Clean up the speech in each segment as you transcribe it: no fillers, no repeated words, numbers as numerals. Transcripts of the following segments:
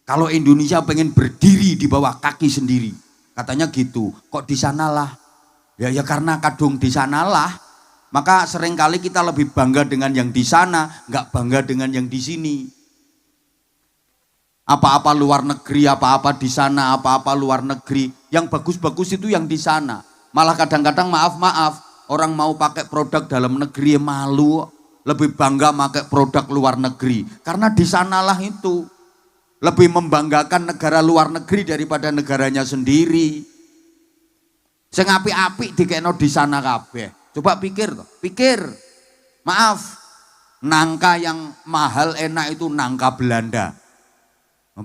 Kalau Indonesia pengen berdiri di bawah kaki sendiri, katanya gitu. Kok di sanalah? Ya karena kadung di sanalah. Maka seringkali kita lebih bangga dengan yang di sana, nggak bangga dengan yang di sini. Apa-apa luar negeri, apa-apa di sana, apa-apa luar negeri. Yang bagus-bagus itu yang di sana. Malah kadang-kadang maaf, orang mau pakai produk dalam negeri malu. Lebih bangga pakai produk luar negeri. Karena di sanalah itu. Lebih membanggakan negara luar negeri daripada negaranya sendiri. Sing apik-apik dikekno di sana kabeh. Coba pikir, maaf, nangka yang mahal enak itu nangka Belanda.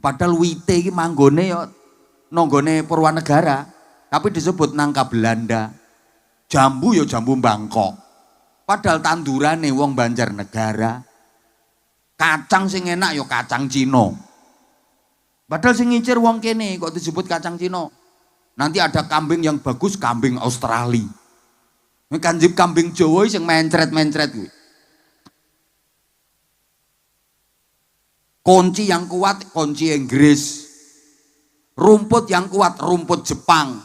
Padahal wite iki manggone ya nonggone Purwanegara, tapi disebut nangka Belanda. Jambu ya jambu Bangkok. Padahal tandurane wong Banjarnegara. Kacang sing enak ya kacang Cina. Padahal sing ngicir wong kene kok disebut kacang Cina. Nanti ada kambing yang bagus, kambing Australia. Kanjip kambing Jawa sing mencret-mencret kuwi. Kunci yang kuat kunci Inggris. Rumput yang kuat rumput Jepang.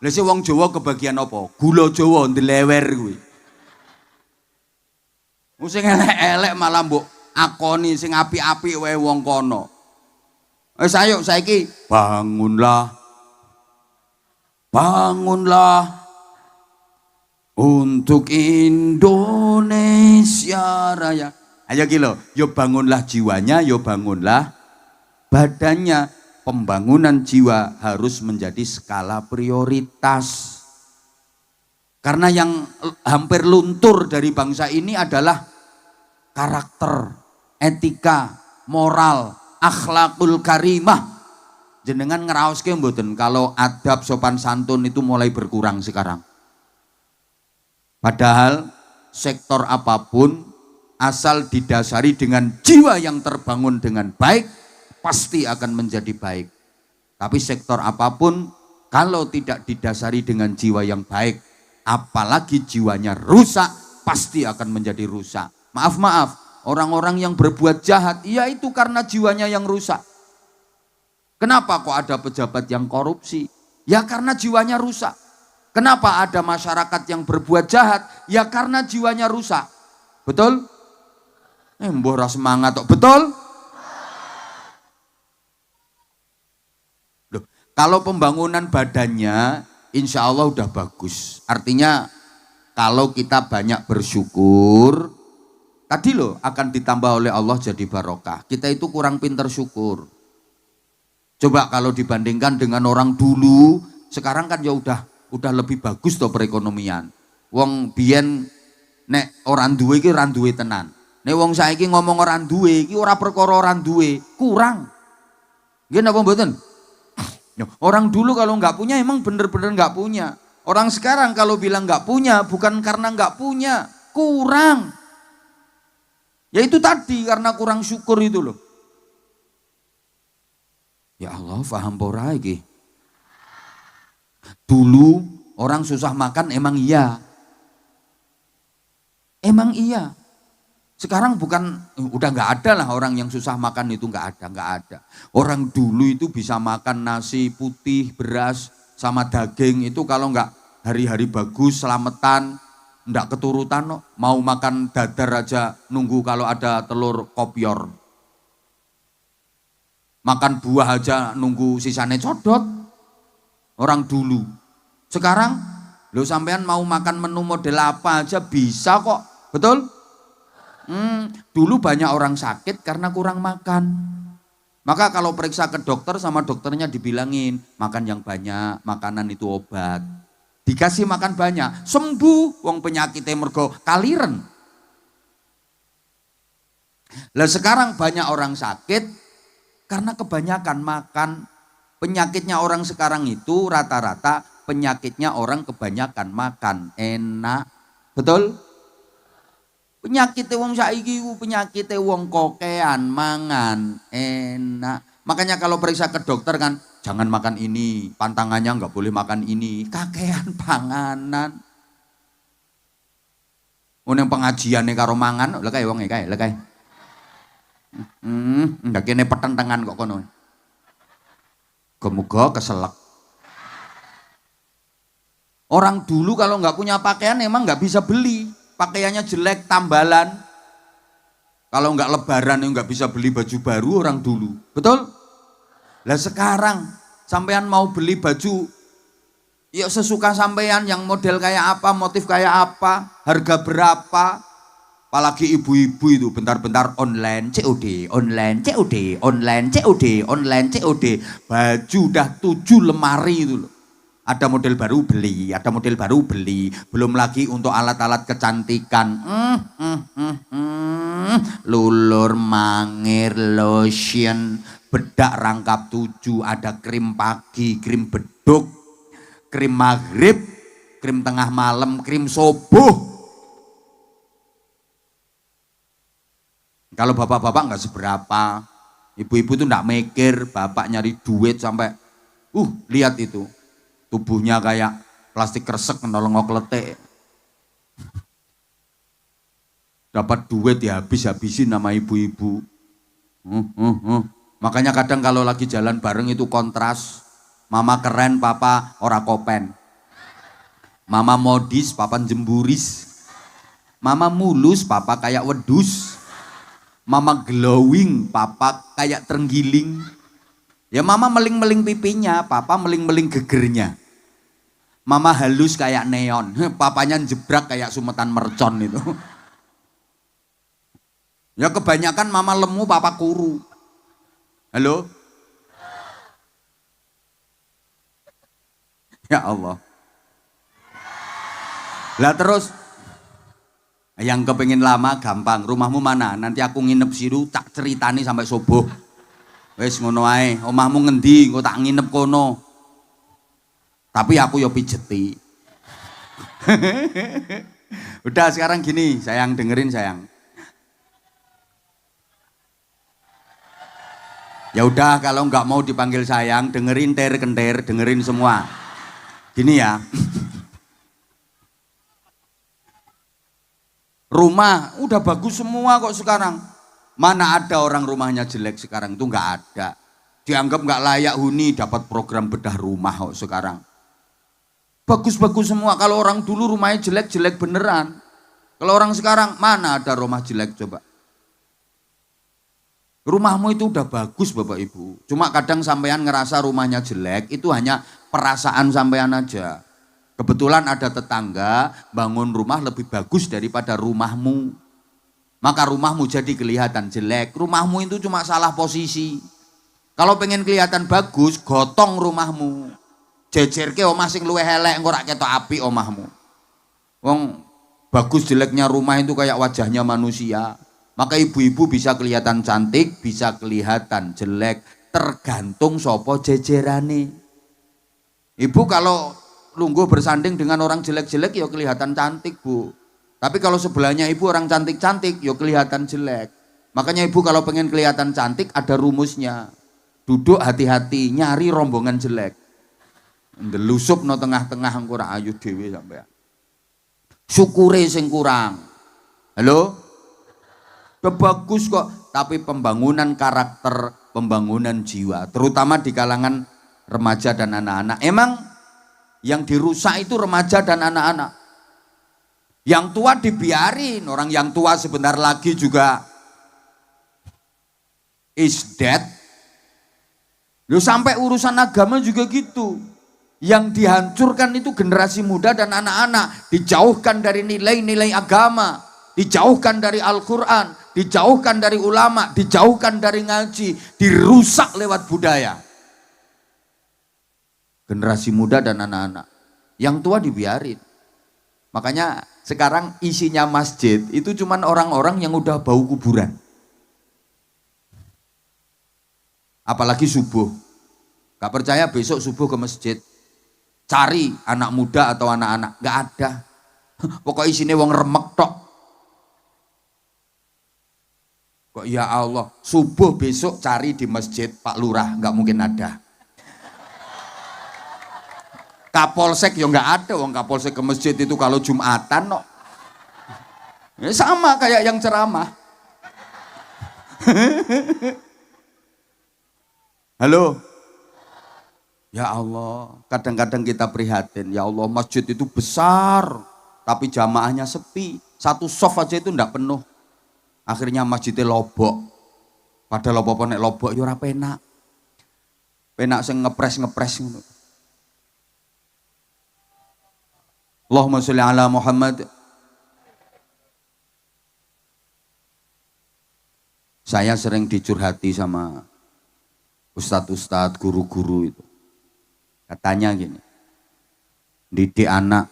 Lah sing wong Jawa kebagian apa? Gula Jawa ndelewer kuwi. Sing elek-elek malah mbok akoni sing apik-apik wae wong kono. Wis ayo saiki bangunlah. Bangunlah. Untuk Indonesia Raya. Ayo kilo, yo bangunlah jiwanya, yo bangunlah badannya. Pembangunan jiwa harus menjadi skala prioritas. Karena yang hampir luntur dari bangsa ini adalah karakter, etika, moral, akhlakul karimah. Jenengan ngeraoske mboten kalau adab sopan santun itu mulai berkurang sekarang. Padahal sektor apapun asal didasari dengan jiwa yang terbangun dengan baik pasti akan menjadi baik. Tapi sektor apapun kalau tidak didasari dengan jiwa yang baik, apalagi jiwanya rusak, pasti akan menjadi rusak. Maaf, orang-orang yang berbuat jahat, ya itu karena jiwanya yang rusak. Kenapa kok ada pejabat yang korupsi? Ya karena jiwanya rusak. Kenapa ada masyarakat yang berbuat jahat? Ya karena jiwanya rusak. Betul? Mbah ora semangat kok. Betul? Loh, kalau pembangunan badannya insya Allah udah bagus. Artinya kalau kita banyak bersyukur, tadi loh akan ditambah oleh Allah jadi barokah. Kita itu kurang pinter syukur. Coba kalau dibandingkan dengan orang dulu, sekarang kan ya udah lebih bagus toh perekonomian. Wong biyen nek orang duwe iki ora duwe tenan. Nek wong saiki ngomong orang duwe iki ora perkara orang duwe, kurang. Nggih napa mboten? Orang dulu kalau nggak punya emang bener-bener nggak punya. Orang sekarang kalau bilang nggak punya bukan karena nggak punya, kurang. Ya itu tadi karena kurang syukur itu loh. Ya Allah, paham pora iki. Dulu orang susah makan emang iya. Emang iya. Sekarang bukan, udah nggak ada lah orang yang susah makan itu nggak ada. Orang dulu itu bisa makan nasi putih, beras, sama daging itu kalau nggak hari-hari bagus, selamatan, nggak keturutan, mau makan dadar aja nunggu kalau ada telur kopior. Makan buah aja nunggu sisanya codot. Orang dulu. Sekarang lo sampean mau makan menu model apa aja bisa kok. Betul? Dulu banyak orang sakit karena kurang makan. Maka kalau periksa ke dokter sama dokternya dibilangin makan yang banyak, makanan itu obat. Dikasih makan banyak, sembuh wong penyakitnya mergo kaliren. Lah sekarang banyak orang sakit karena kebanyakan makan. Penyakitnya orang sekarang itu rata-rata penyakitnya orang kebanyakan makan enak. Betul? Penyakitnya wong saiki ku penyakitnya wong kokean mangan enak. Makanya kalau periksa ke dokter kan jangan makan ini, pantangannya nggak boleh makan ini, kakean panganan. Yang pengajiannya karo mangan, lah kae wong kae, lah kae. Ndak kene petentengan kok kono. Muga keselak. Orang dulu kalau nggak punya pakaian emang nggak bisa beli, pakaiannya jelek, tambalan. Kalau nggak lebaran nggak bisa beli baju baru orang dulu, betul? Lah sekarang sampean mau beli baju, ya sesuka sampean, yang model kayak apa, motif kayak apa, harga berapa. Apalagi ibu-ibu itu bentar-bentar online COD, online COD, online COD, online COD. Baju udah 7 lemari itu loh. Ada model baru beli, ada model baru beli. Belum lagi untuk alat-alat kecantikan. Lulur, mangir, lotion, bedak rangkap 7, ada krim pagi, krim beduk, krim maghrib, krim tengah malam, krim subuh. Kalau bapak-bapak nggak seberapa, ibu-ibu tuh nggak mikir, bapak nyari duit sampai, lihat itu, tubuhnya kayak plastik kresek nolongok letek. Dapat duit ya habis-habisin nama ibu-ibu. Makanya kadang kalau lagi jalan bareng itu kontras, mama keren, papa ora kopen. Mama modis, papa jemburis. Mama mulus, papa kayak wedus. Mama glowing, papa kayak terenggiling. Ya mama meling-meling pipinya, papa meling-meling gegernya. Mama halus kayak neon, papanya jebrak kayak sumetan mercon itu. Ya kebanyakan mama lemu, papa kuru. Halo? Ya Allah. Lah terus yang kepengin lama gampang, rumahmu mana? Nanti aku nginep siru, tak ceritani sampai subuh. Wes ngono ae, omahmu ngendi? Engko tak nginep kono. Tapi aku yo pijeti. Udah sekarang gini, sayang dengerin sayang. Ya udah kalau nggak mau dipanggil sayang, dengerin ter-kenter, dengerin semua. Gini ya. Rumah udah bagus semua kok sekarang. Mana ada orang rumahnya jelek sekarang, itu nggak ada. Dianggap nggak layak huni dapat program bedah rumah kok sekarang. Bagus-bagus semua. Kalau orang dulu rumahnya jelek-jelek beneran. Kalau orang sekarang mana ada rumah jelek coba. Rumahmu itu udah bagus Bapak Ibu. Cuma kadang sampean ngerasa rumahnya jelek, itu hanya perasaan sampean aja. Kebetulan ada tetangga bangun rumah lebih bagus daripada rumahmu. Maka rumahmu jadi kelihatan jelek. Rumahmu itu cuma salah posisi. Kalau pengen kelihatan bagus, gotong rumahmu. Jejerke omah sing luwih elek engko rak ketok apik omahmu. Wong bagus jeleknya rumah itu kayak wajahnya manusia. Maka ibu-ibu bisa kelihatan cantik, bisa kelihatan jelek, tergantung sopo jejerane. Ibu kalau lungguh bersanding dengan orang jelek-jelek ya kelihatan cantik Bu. Tapi kalau sebelahnya ibu orang cantik-cantik ya kelihatan jelek. Makanya ibu kalau pengen kelihatan cantik ada rumusnya. Duduk hati-hati, nyari rombongan jelek. Ndelusup no tengah-tengah engko ra ayu dhewe sampean. Syukure sing kurang. Halo? Udah bagus kok, tapi pembangunan karakter, pembangunan jiwa, terutama di kalangan remaja dan anak-anak. Emang yang dirusak itu remaja dan anak-anak. Yang tua dibiarin, orang yang tua sebentar lagi juga is dead. Loh sampai urusan agama juga gitu. Yang dihancurkan itu generasi muda dan anak-anak. Dijauhkan dari nilai-nilai agama. Dijauhkan dari Al-Quran. Dijauhkan dari ulama. Dijauhkan dari ngaji. Dirusak lewat budaya. Generasi muda dan anak-anak. Yang tua dibiarin. Makanya sekarang isinya masjid itu cuman orang-orang yang udah bau kuburan. Apalagi subuh. Gak percaya besok subuh ke masjid. Cari anak muda atau anak-anak. Gak ada. Pokoknya isinya wong remek tok. Kok ya Allah. Subuh besok cari di masjid Pak Lurah. Gak mungkin ada. Kapolsek ya nggak ada, wong Kapolsek ke masjid itu kalau Jumatan no. Ya sama kayak yang ceramah. Halo, Ya Allah, kadang-kadang kita prihatin, ya Allah masjid itu besar, tapi jamaahnya sepi, satu soft aja itu ndak penuh. Akhirnya masjidnya lobok, padahal apa nek lobok ya ora penak. Penak sing ngepres ngono. Allahumma sholli ala Muhammad. Saya sering dicurhati sama ustadz-ustadz, guru-guru itu. Katanya gini, didik anak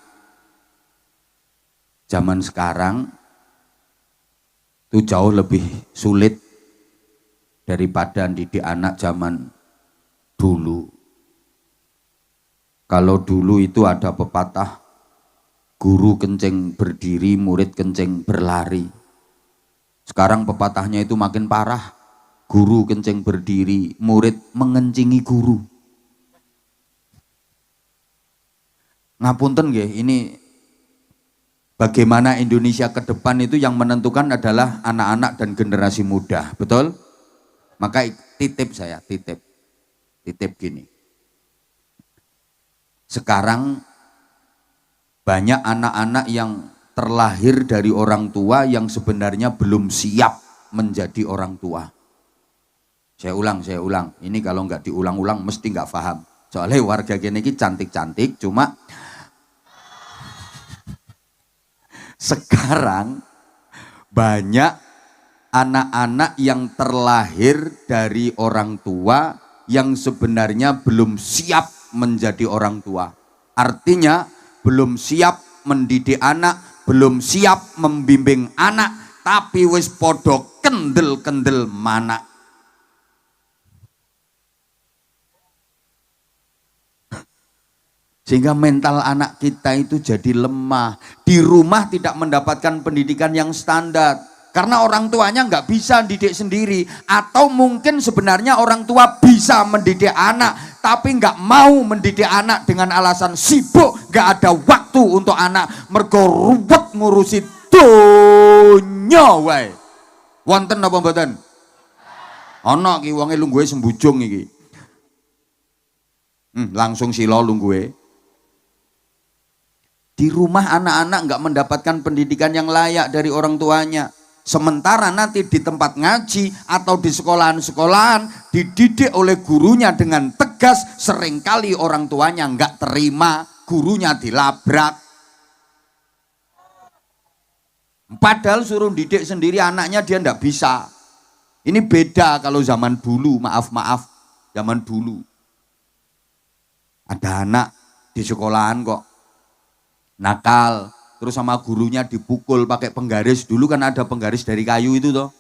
zaman sekarang itu jauh lebih sulit daripada didik anak zaman dulu. Kalau dulu itu ada pepatah, guru kencing berdiri, murid kencing berlari. Sekarang pepatahnya itu makin parah, guru kencing berdiri, murid mengencingi guru. Ngapunten nggih, ini bagaimana Indonesia ke depan itu yang menentukan adalah anak-anak dan generasi muda, betul? Maka titip saya, titip gini. Sekarang banyak anak-anak yang terlahir dari orang tua yang sebenarnya belum siap menjadi orang tua. Saya ulang. Ini kalau nggak diulang-ulang mesti nggak paham. Soalnya warga gini cantik-cantik, cuma sekarang banyak anak-anak yang terlahir dari orang tua yang sebenarnya belum siap menjadi orang tua. Artinya belum siap mendidik anak, belum siap membimbing anak, tapi wis podo kendel-kendel mana. Sehingga mental anak kita itu jadi lemah. Di rumah tidak mendapatkan pendidikan yang standar. Karena orang tuanya nggak bisa didik sendiri. Atau mungkin sebenarnya orang tua bisa mendidik anak. Tapi nggak mau mendidik anak dengan alasan sibuk. Nggak ada waktu untuk anak. Mergo ruwet ngurusi donya wae. Wonten apa mboten? Ana ki wonge lungguhe sembujung iki. Langsung sila lungguhe. Di rumah anak-anak nggak mendapatkan pendidikan yang layak dari orang tuanya. Sementara nanti di tempat ngaji atau di sekolahan-sekolahan dididik oleh gurunya dengan tegas, seringkali orang tuanya nggak terima, gurunya dilabrak. Padahal suruh didik sendiri anaknya dia nggak bisa. Ini beda kalau zaman dulu, maaf, zaman dulu. Ada anak di sekolahan kok nakal, terus sama gurunya dipukul pakai penggaris. Dulu kan ada penggaris dari kayu itu toh.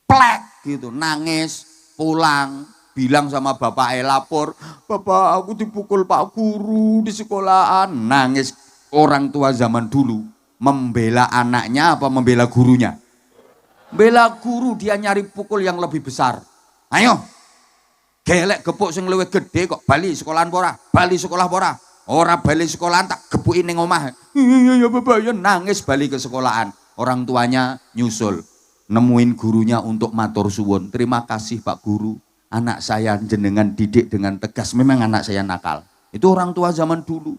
Plek gitu, nangis, pulang, bilang sama bapak lapor, "Bapak, aku dipukul Pak Guru di sekolahan." Nangis. Orang tua zaman dulu membela anaknya apa membela gurunya? Bela guru, dia nyari pukul yang lebih besar. Ayo, gelek gepuk sing luwih gede kok, bali sekolahan pora, bali sekolah pora. Ora balik sekolahan tak gepuki ning omah. Iya bapak, ya nangis balik ke sekolahan. Orang tuanya nyusul, nemuin gurunya untuk matur suwun. "Terima kasih Pak Guru, anak saya jenengan didik dengan tegas. Memang anak saya nakal." Itu orang tua zaman dulu.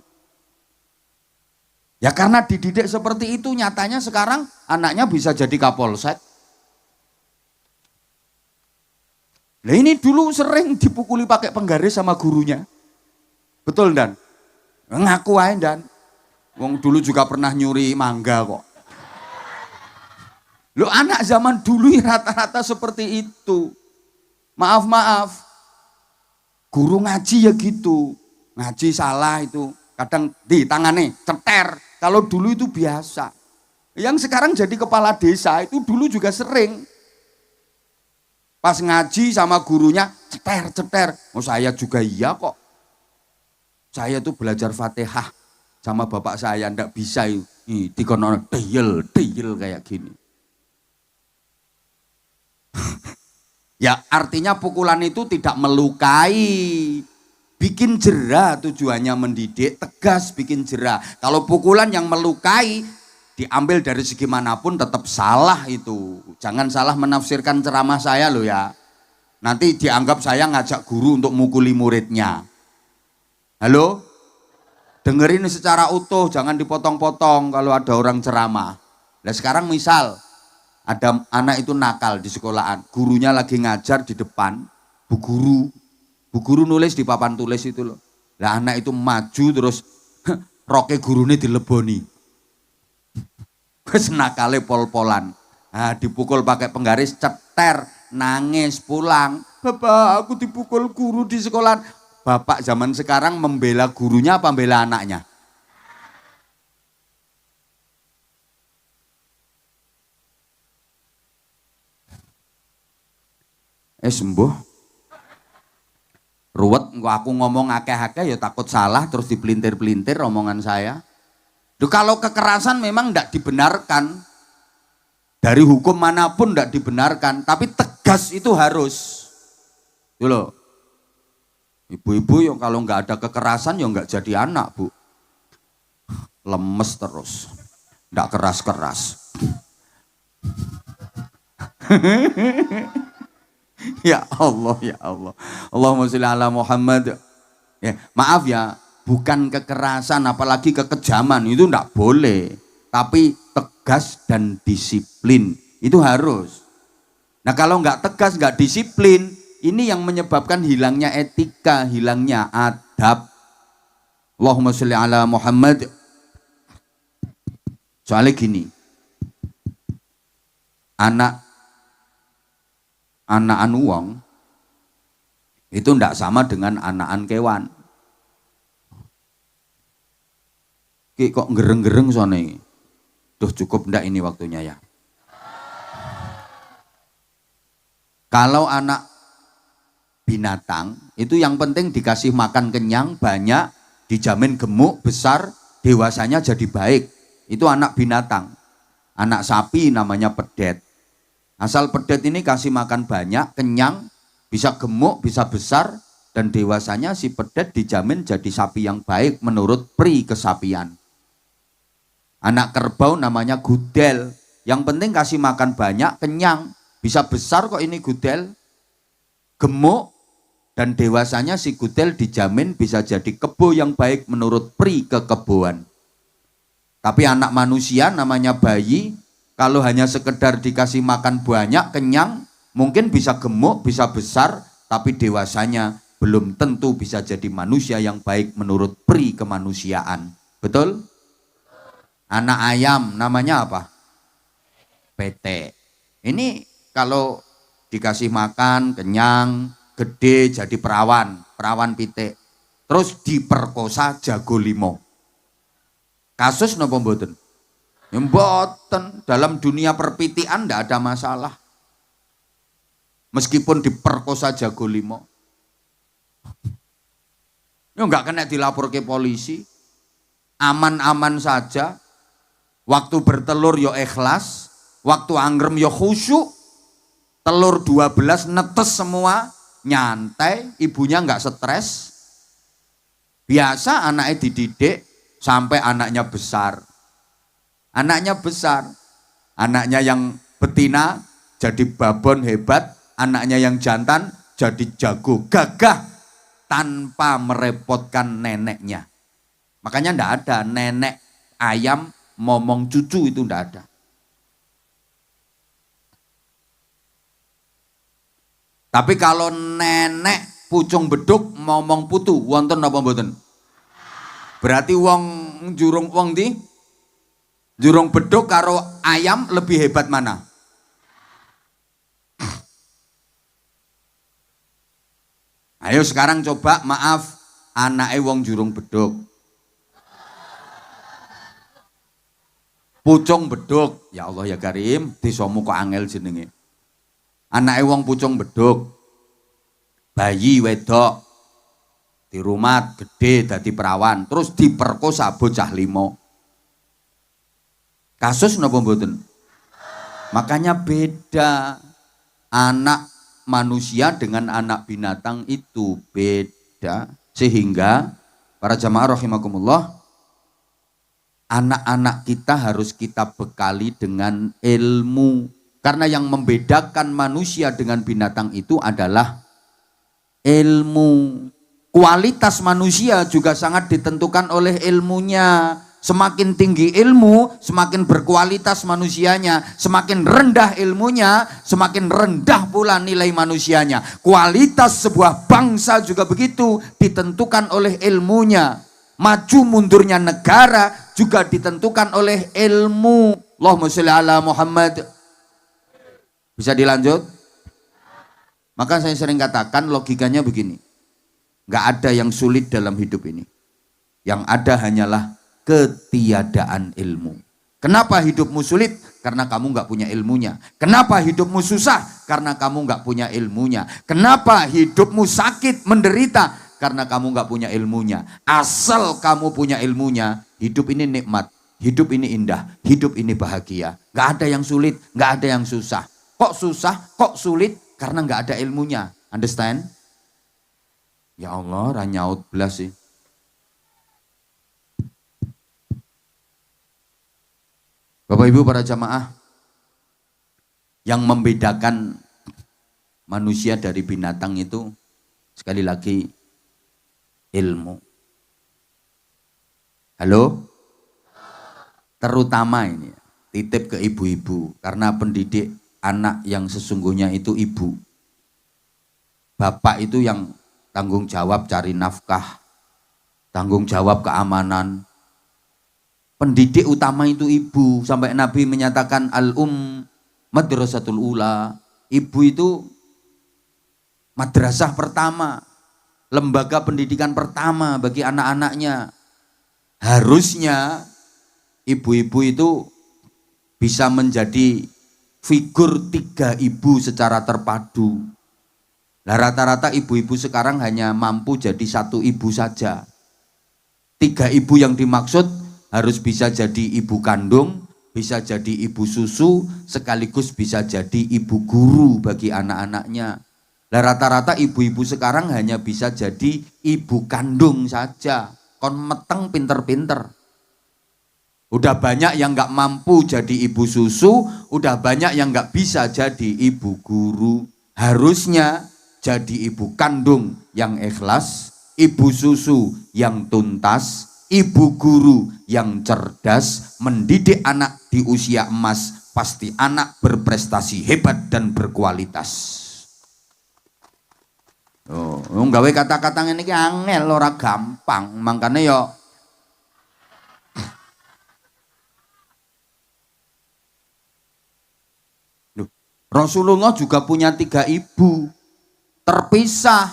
Ya karena dididik seperti itu, nyatanya sekarang anaknya bisa jadi kapolsek. Nah ini dulu sering dipukuli pakai penggaris sama gurunya. Betul Dan? Ngaku aja Dan. Wong dulu juga pernah nyuri mangga kok. Lo anak zaman dulu rata-rata seperti itu. Maaf. Guru ngaji ya gitu. Ngaji salah itu. Kadang di tangannya ceter. Kalau dulu itu biasa. Yang sekarang jadi kepala desa itu dulu juga sering. Pas ngaji sama gurunya ceter. Oh saya juga iya kok. Saya tuh belajar Fatihah sama bapak saya, ndak bisa dikono deyel kayak gini. Ya artinya pukulan itu tidak melukai, bikin jera, tujuannya mendidik, tegas bikin jera. Kalau pukulan yang melukai, diambil dari segi manapun tetap salah itu. Jangan salah menafsirkan ceramah saya loh ya. Nanti dianggap saya ngajak guru untuk mukuli muridnya. Halo? Dengerin secara utuh, jangan dipotong-potong kalau ada orang ceramah. Nah sekarang misal ada anak itu nakal di sekolahan, gurunya lagi ngajar di depan, bu guru nulis di papan tulis itu loh. Lah anak itu maju terus roke gurune dileboni. Wes nakale pol-polan. Nah, dipukul pakai penggaris ceter, nangis pulang. Bapak, aku dipukul guru di sekolah. Bapak zaman sekarang membela gurunya apa membela anaknya? Sembuh. Ruwet, aku ngomong akeh-akeh ya takut salah terus dipelintir-pelintir omongan saya. Duh, kalau kekerasan memang tidak dibenarkan. Dari hukum manapun tidak dibenarkan, tapi tegas itu harus. Itu loh. Ibu-ibu yang kalau nggak ada kekerasan ya nggak jadi anak, Bu. Lemes terus. Nggak keras-keras. Ya Allah, ya Allah. Allahumma sholli ala Muhammad. Ya, maaf ya, bukan kekerasan apalagi kekejaman itu nggak boleh. Tapi tegas dan disiplin itu harus. Nah kalau nggak tegas, nggak disiplin, ini yang menyebabkan hilangnya etika, hilangnya adab. Allahumma sholli ala Muhammad. Soalnya gini, anakan wong itu ndak sama dengan anakan kewan. Ki kok gereng-gereng soalnya. Duh cukup ndak ini waktunya ya. Kalau anak binatang itu yang penting dikasih makan kenyang, banyak, dijamin gemuk, besar, dewasanya jadi baik. Itu anak binatang. Anak sapi namanya pedet. Asal pedet ini kasih makan banyak, kenyang, bisa gemuk, bisa besar, dan dewasanya si pedet dijamin jadi sapi yang baik menurut pri kesapian. Anak kerbau namanya gudel. Yang penting kasih makan banyak, kenyang, bisa besar kok ini gudel, gemuk, dan dewasanya si gudel dijamin bisa jadi kebo yang baik menurut pri kekeboan. Tapi anak manusia namanya bayi, kalau hanya sekedar dikasih makan banyak, kenyang, mungkin bisa gemuk, bisa besar, tapi dewasanya belum tentu bisa jadi manusia yang baik menurut pri kemanusiaan. Betul? Anak ayam namanya apa? Pete. Ini kalau dikasih makan, kenyang, gede jadi perawan pitik. Terus diperkosa jago limo. Kasus napa mboten? Ya mboten, dalam dunia perpitian ndak ada masalah. Meskipun diperkosa jago limo. Ya enggak kena dilapor ke polisi. Aman-aman saja. Waktu bertelur yo ikhlas, waktu angrem yo khusyuk. Telur 12 netes semua, nyantai, ibunya enggak stres. Biasa anaknya dididik sampai anaknya besar. Anaknya besar, anaknya yang betina jadi babon hebat, anaknya yang jantan jadi jago, gagah tanpa merepotkan neneknya. Makanya ndak ada nenek ayam momong cucu, itu ndak ada. Tapi kalau nenek pucung beduk momong putu, wonten apa mboten? Berarti wong jurung wong di jurung beduk karo ayam lebih hebat mana? Ayo sekarang coba, maaf, anake wong jurung beduk. Pucung beduk, ya Allah ya Karim, desamu kok angel jenenge. Anake wong pucung beduk. Bayi wedok di rumah gede dadi perawan, terus diperkosa bocah limo. Kasus napa mboten? Makanya beda. Anak manusia dengan anak binatang itu beda. Sehingga para jamaah rahimakumullah, anak-anak kita harus kita bekali dengan ilmu. Karena yang membedakan manusia dengan binatang itu adalah ilmu. Kualitas manusia juga sangat ditentukan oleh ilmunya. Semakin tinggi ilmu, semakin berkualitas manusianya. Semakin rendah ilmunya, semakin rendah pula nilai manusianya. Kualitas sebuah bangsa juga begitu, ditentukan oleh ilmunya. Maju mundurnya negara juga ditentukan oleh ilmu. Allahumma sholli ala Muhammad. Bisa dilanjut? Maka saya sering katakan logikanya begini. Nggak ada yang sulit dalam hidup ini. Yang ada hanyalah ketiadaan ilmu. Kenapa hidupmu sulit? Karena kamu nggak punya ilmunya. Kenapa hidupmu susah? Karena kamu nggak punya ilmunya. Kenapa hidupmu sakit, menderita? Karena kamu nggak punya ilmunya. Asal kamu punya ilmunya, hidup ini nikmat, hidup ini indah, hidup ini bahagia. Nggak ada yang sulit, nggak ada yang susah. Kok susah, kok sulit? Karena nggak ada ilmunya. Understand? Ya Allah, ranyaut belas sih. Bapak Ibu para jamaah, yang membedakan manusia dari binatang itu sekali lagi ilmu. Halo? Terutama ini titip ke ibu-ibu, karena pendidik anak yang sesungguhnya itu ibu. Bapak itu yang tanggung jawab cari nafkah, tanggung jawab keamanan. Pendidik utama itu ibu. Sampai Nabi menyatakan madrasatul ula. Ibu itu madrasah pertama, lembaga pendidikan pertama bagi anak-anaknya. Harusnya ibu-ibu itu bisa menjadi figur 3 ibu secara terpadu. Nah, rata-rata ibu-ibu sekarang hanya mampu jadi 1 ibu saja. 3 ibu yang dimaksud harus bisa jadi ibu kandung, bisa jadi ibu susu, sekaligus bisa jadi ibu guru bagi anak-anaknya. Nah, rata-rata ibu-ibu sekarang hanya bisa jadi ibu kandung saja. Kon meteng pinter-pinter. Udah banyak yang gak mampu jadi ibu susu, udah banyak yang gak bisa jadi ibu guru. Harusnya jadi ibu kandung yang ikhlas, ibu susu yang tuntas, ibu guru yang cerdas, mendidik anak di usia emas, pasti anak berprestasi hebat dan berkualitas. Oh, nggawe kata-kata ngene iki angel ora gampang, makanya yo Rasulullah juga punya 3 ibu terpisah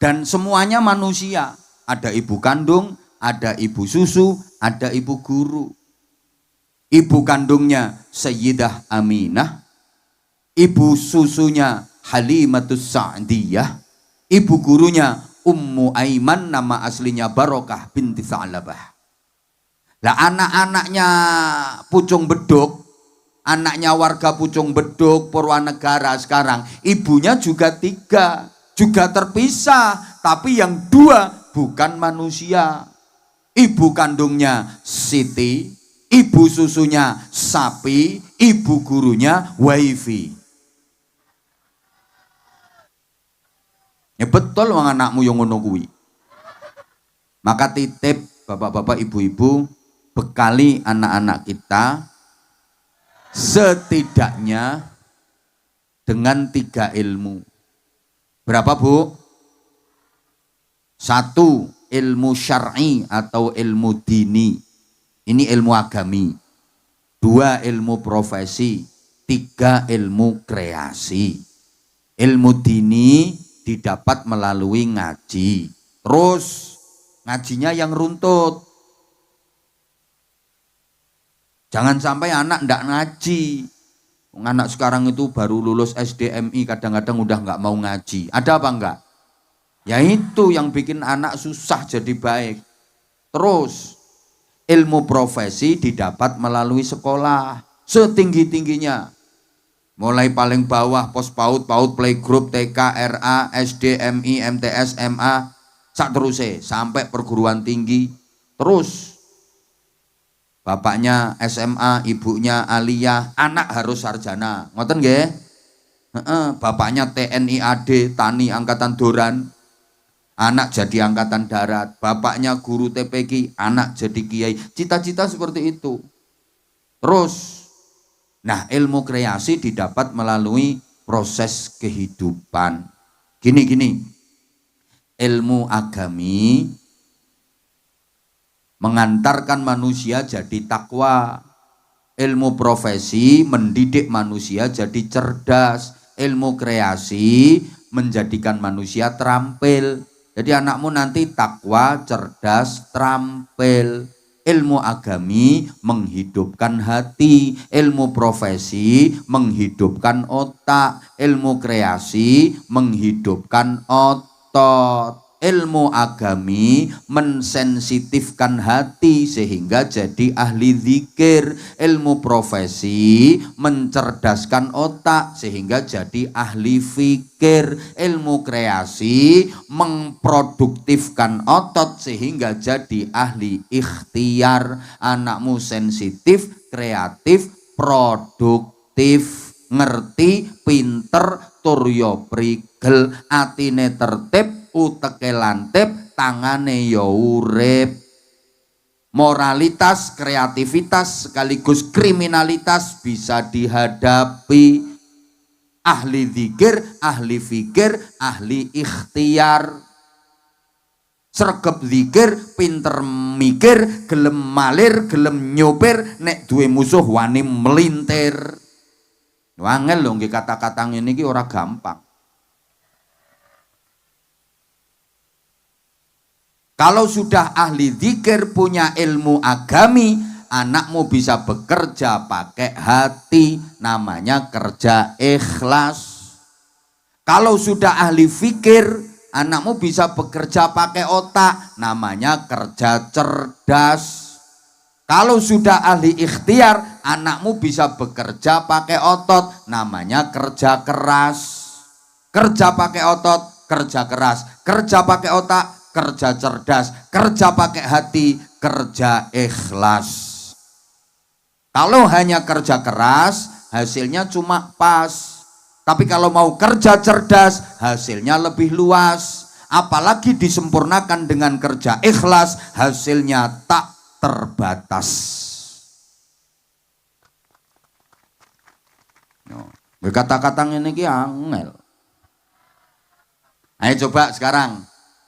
dan semuanya manusia. Ada ibu kandung, ada ibu susu, ada ibu guru. Ibu kandungnya Sayyidah Aminah, ibu susunya Halimatus Sa'diyah, ibu gurunya Ummu Aiman, nama aslinya Barokah binti Sa'labah. Lah anak-anaknya Pucung Beduk, anaknya warga Pucung Beduk, Purwanegara sekarang, ibunya juga 3, juga terpisah, tapi yang 2 bukan manusia. Ibu kandungnya Siti, ibu susunya sapi, ibu gurunya wifi. Ya betul wong anakmu yang ngono kuwi. Maka titip bapak-bapak ibu-ibu, bekali anak-anak kita setidaknya dengan 3 ilmu. Berapa, Bu? 1, ilmu syar'i atau ilmu dini. Ini ilmu agami. 2, ilmu profesi. 3, ilmu kreasi. Ilmu dini didapat melalui ngaji. Terus ngajinya yang runtut. Jangan sampai anak ndak ngaji. Anak sekarang itu baru lulus SDMI kadang-kadang udah nggak mau ngaji. Ada apa enggak? Ya itu yang bikin anak susah jadi baik. Terus ilmu profesi didapat melalui sekolah setinggi-tingginya. Mulai paling bawah pos PAUD, PAUD playgroup, TK, RA, SD, MI, MTS, MA, sak terusé sampai perguruan tinggi. Terus bapaknya SMA, ibunya aliyah, anak harus sarjana. Ngoten nggih? Bapaknya TNI AD, Tani Angkatan Doran. anak jadi angkatan darat, bapaknya guru TPQ, anak jadi kiai. Cita-cita seperti itu. Terus, nah ilmu kreasi didapat melalui proses kehidupan. Gini, ilmu agami mengantarkan manusia jadi takwa. Ilmu profesi mendidik manusia jadi cerdas. Ilmu kreasi menjadikan manusia terampil. Jadi anakmu nanti takwa, cerdas, terampil. Ilmu agami menghidupkan hati. Ilmu profesi menghidupkan otak. Ilmu kreasi menghidupkan otot. Ilmu agami mensensitifkan hati sehingga jadi ahli zikir. Ilmu profesi mencerdaskan otak sehingga jadi ahli fikir. Ilmu kreasi memproduktifkan otot sehingga jadi ahli ikhtiar. Anakmu sensitif, kreatif, produktif, ngerti, pinter, turyo prigel, atine tertib, uteke lantip, tangane ya urip. Moralitas, kreativitas sekaligus kriminalitas bisa dihadapi. Ahli zikir, ahli fikir, ahli ikhtiar. Sregep zikir, pinter mikir, gelem malir, gelem nyopir, nek duwe musuh wani melintir. Wangel lho nggih kata-kata ngene iki ora gampang. Kalau sudah ahli zikir, punya ilmu agami, anakmu bisa bekerja pakai hati, namanya kerja ikhlas. Kalau sudah ahli fikir, anakmu bisa bekerja pakai otak, namanya kerja cerdas. Kalau sudah ahli ikhtiar, anakmu bisa bekerja pakai otot, namanya kerja keras. Kerja pakai otot, kerja keras. Kerja pakai otak, kerja cerdas. Kerja pakai hati, kerja ikhlas. Kalau hanya kerja keras, hasilnya cuma pas. Tapi kalau mau kerja cerdas, hasilnya lebih luas. Apalagi disempurnakan dengan kerja ikhlas, hasilnya tak terbatas. Kata-kata ini ki angel. Ayo coba sekarang.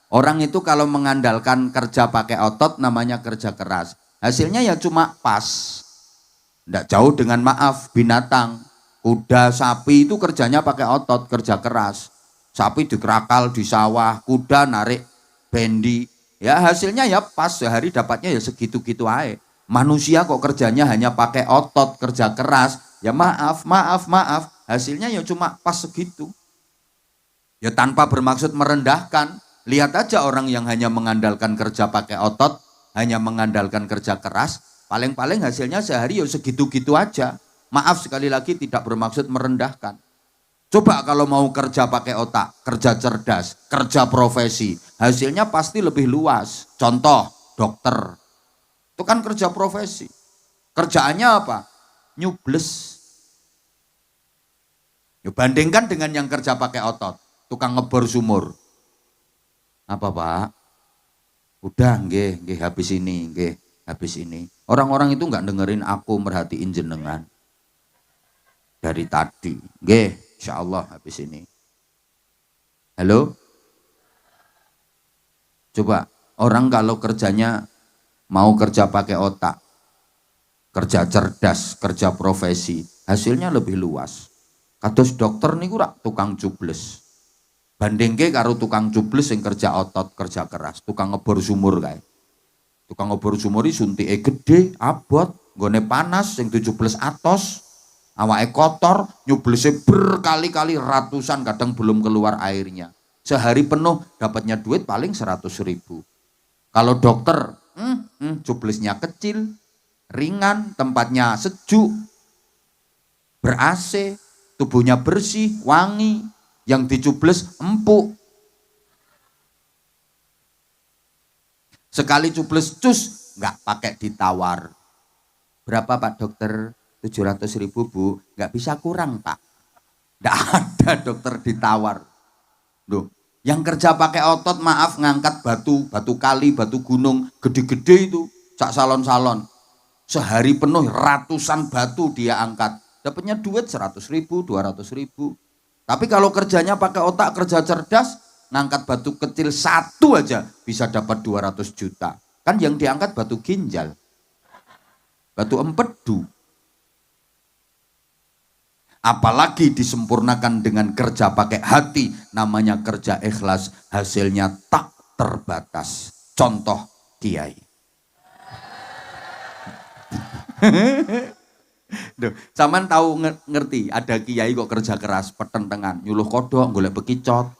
Orang itu kalau mengandalkan kerja pakai otot namanya kerja keras. Hasilnya ya cuma pas. Tidak jauh dengan maaf binatang. Kuda, sapi itu kerjanya pakai otot, kerja keras. Sapi dikerakal di sawah, kuda narik bendi. Ya hasilnya ya pas, sehari dapatnya ya segitu-gitu aja. Manusia kok kerjanya hanya pakai otot, kerja keras. Ya maaf, hasilnya ya cuma pas segitu. Ya tanpa bermaksud merendahkan. Lihat aja orang yang hanya mengandalkan kerja pakai otot, hanya mengandalkan kerja keras, paling-paling hasilnya sehari ya segitu-gitu aja. Maaf sekali lagi tidak bermaksud merendahkan. Coba kalau mau kerja pakai otak, kerja cerdas, kerja profesi, hasilnya pasti lebih luas. Contoh, dokter. Itu kan kerja profesi. Kerjaannya apa? Nyubles. Ya, bandingkan dengan yang kerja pakai otot, tukang ngebor sumur. Apa Pak? Udah nggih habis ini, habis ini. Orang-orang itu nggak dengerin aku merhatiin jenengan. Dari tadi, nggih, insya Allah habis ini. Halo? Coba, orang kalau kerjanya mau kerja pakai otak, kerja cerdas, kerja profesi, hasilnya lebih luas. Kados dokter niku rak tukang cubles. Bandingke karo tukang cubles yang kerja otot, kerja keras, tukang ngebor sumur kae. Tukang ngebor sumur iki suntike gede, abot, nggone panas sing dicubles atos, awake kotor, nyublese berkali-kali ratusan, kadang belum keluar airnya. Sehari penuh dapatnya duit paling 100.000. Kalau dokter, cublesnya kecil, ringan, tempatnya sejuk, ber-AC, tubuhnya bersih, wangi, yang dicubles empuk. Sekali cubles cus, nggak pakai ditawar. Berapa Pak dokter? 700.000 Bu, nggak bisa kurang Pak. Nggak ada dokter ditawar. Loh, Yang kerja pakai otot, maaf, ngangkat batu kali, batu gunung, gede-gede itu, sak salon-salon. Sehari penuh ratusan batu dia angkat. Dapatnya duit 100.000, 200.000. Tapi kalau kerjanya pakai otak, kerja cerdas, ngangkat batu kecil satu aja bisa dapat 200 juta. Kan yang diangkat batu ginjal, batu empedu. Apalagi disempurnakan dengan kerja pakai hati, namanya kerja ikhlas, hasilnya tak terbatas. Contoh kiai. Duh, sampean tahu ngerti ada kiai kok kerja keras, petentengan, nyuluh kodok, golek bekicot.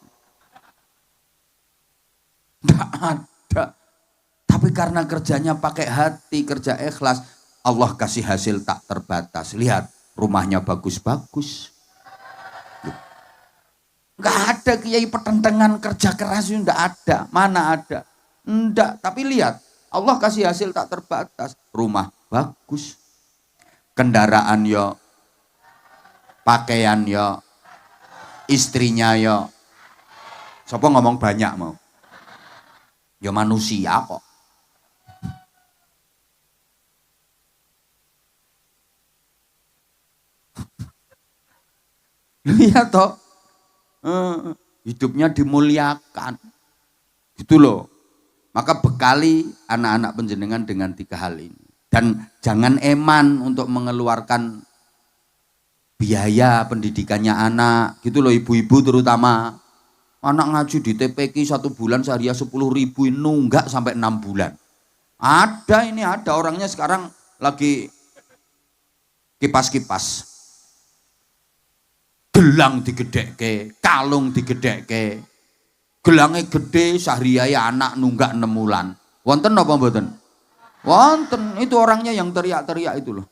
Nggak ada. Tapi karena kerjanya pakai hati, kerja ikhlas, Allah kasih hasil tak terbatas. Lihat, rumahnya bagus-bagus. Nggak ada kiai pertentangan kerja keras itu, nggak ada. Mana ada? Enggak, tapi lihat, Allah kasih hasil tak terbatas. Rumah bagus, kendaraan yo, pakaian yo, istrinya yo. Siapa ngomong banyak mau? Ya manusia kok. Lihat toh, hidupnya dimuliakan, gitu loh. Maka bekali anak-anak penjenengan dengan 3 hal ini. Dan jangan eman untuk mengeluarkan biaya pendidikannya anak, gitu loh ibu-ibu terutama. Anak ngaji di TPQ 1 bulan sehari 10.000, nunggak sampai 6 bulan. Ada orangnya sekarang lagi kipas-kipas. Gelang digedhekke, kalung digedhekke. Gelangnya gede, sahriyaya anak nunggak 6 bulan. Wonten apa mboten? Wonten, itu orangnya yang teriak-teriak itu loh.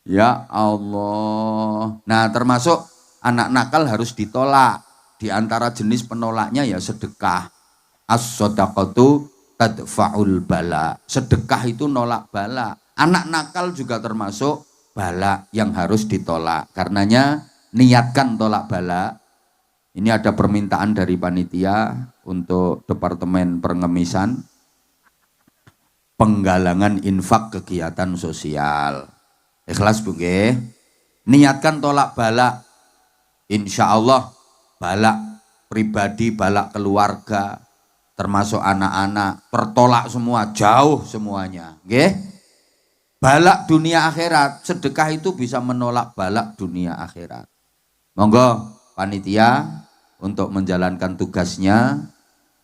Ya Allah. Nah, termasuk anak nakal harus ditolak. Di antara jenis penolaknya ya sedekah. As-shadaqatu tadfa'ul bala. Sedekah itu nolak bala. Anak nakal juga termasuk bala yang harus ditolak. Karenanya niatkan tolak bala. Ini ada permintaan dari panitia untuk Departemen Pengemisan, penggalangan infak kegiatan sosial. Ikhlas Bu nggih. Niatkan tolak bala. Insya Allah bala pribadi, bala keluarga, termasuk anak-anak, tertolak semua, jauh semuanya. Nggih. Balak dunia akhirat, sedekah itu bisa menolak balak dunia akhirat. Monggo panitia untuk menjalankan tugasnya,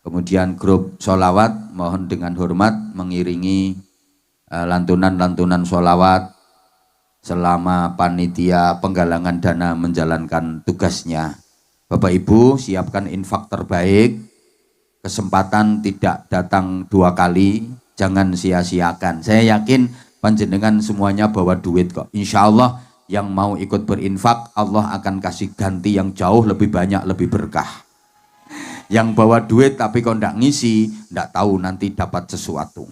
kemudian grup sholawat mohon dengan hormat mengiringi lantunan-lantunan sholawat selama panitia penggalangan dana menjalankan tugasnya. Bapak Ibu siapkan infak terbaik, kesempatan tidak datang 2 kali, jangan sia-siakan. Saya yakin panjenengan semuanya bawa duit kok. Insya Allah yang mau ikut berinfak, Allah akan kasih ganti yang jauh lebih banyak, lebih berkah. Yang bawa duit tapi kok ndak ngisi, ndak tahu nanti dapat sesuatu.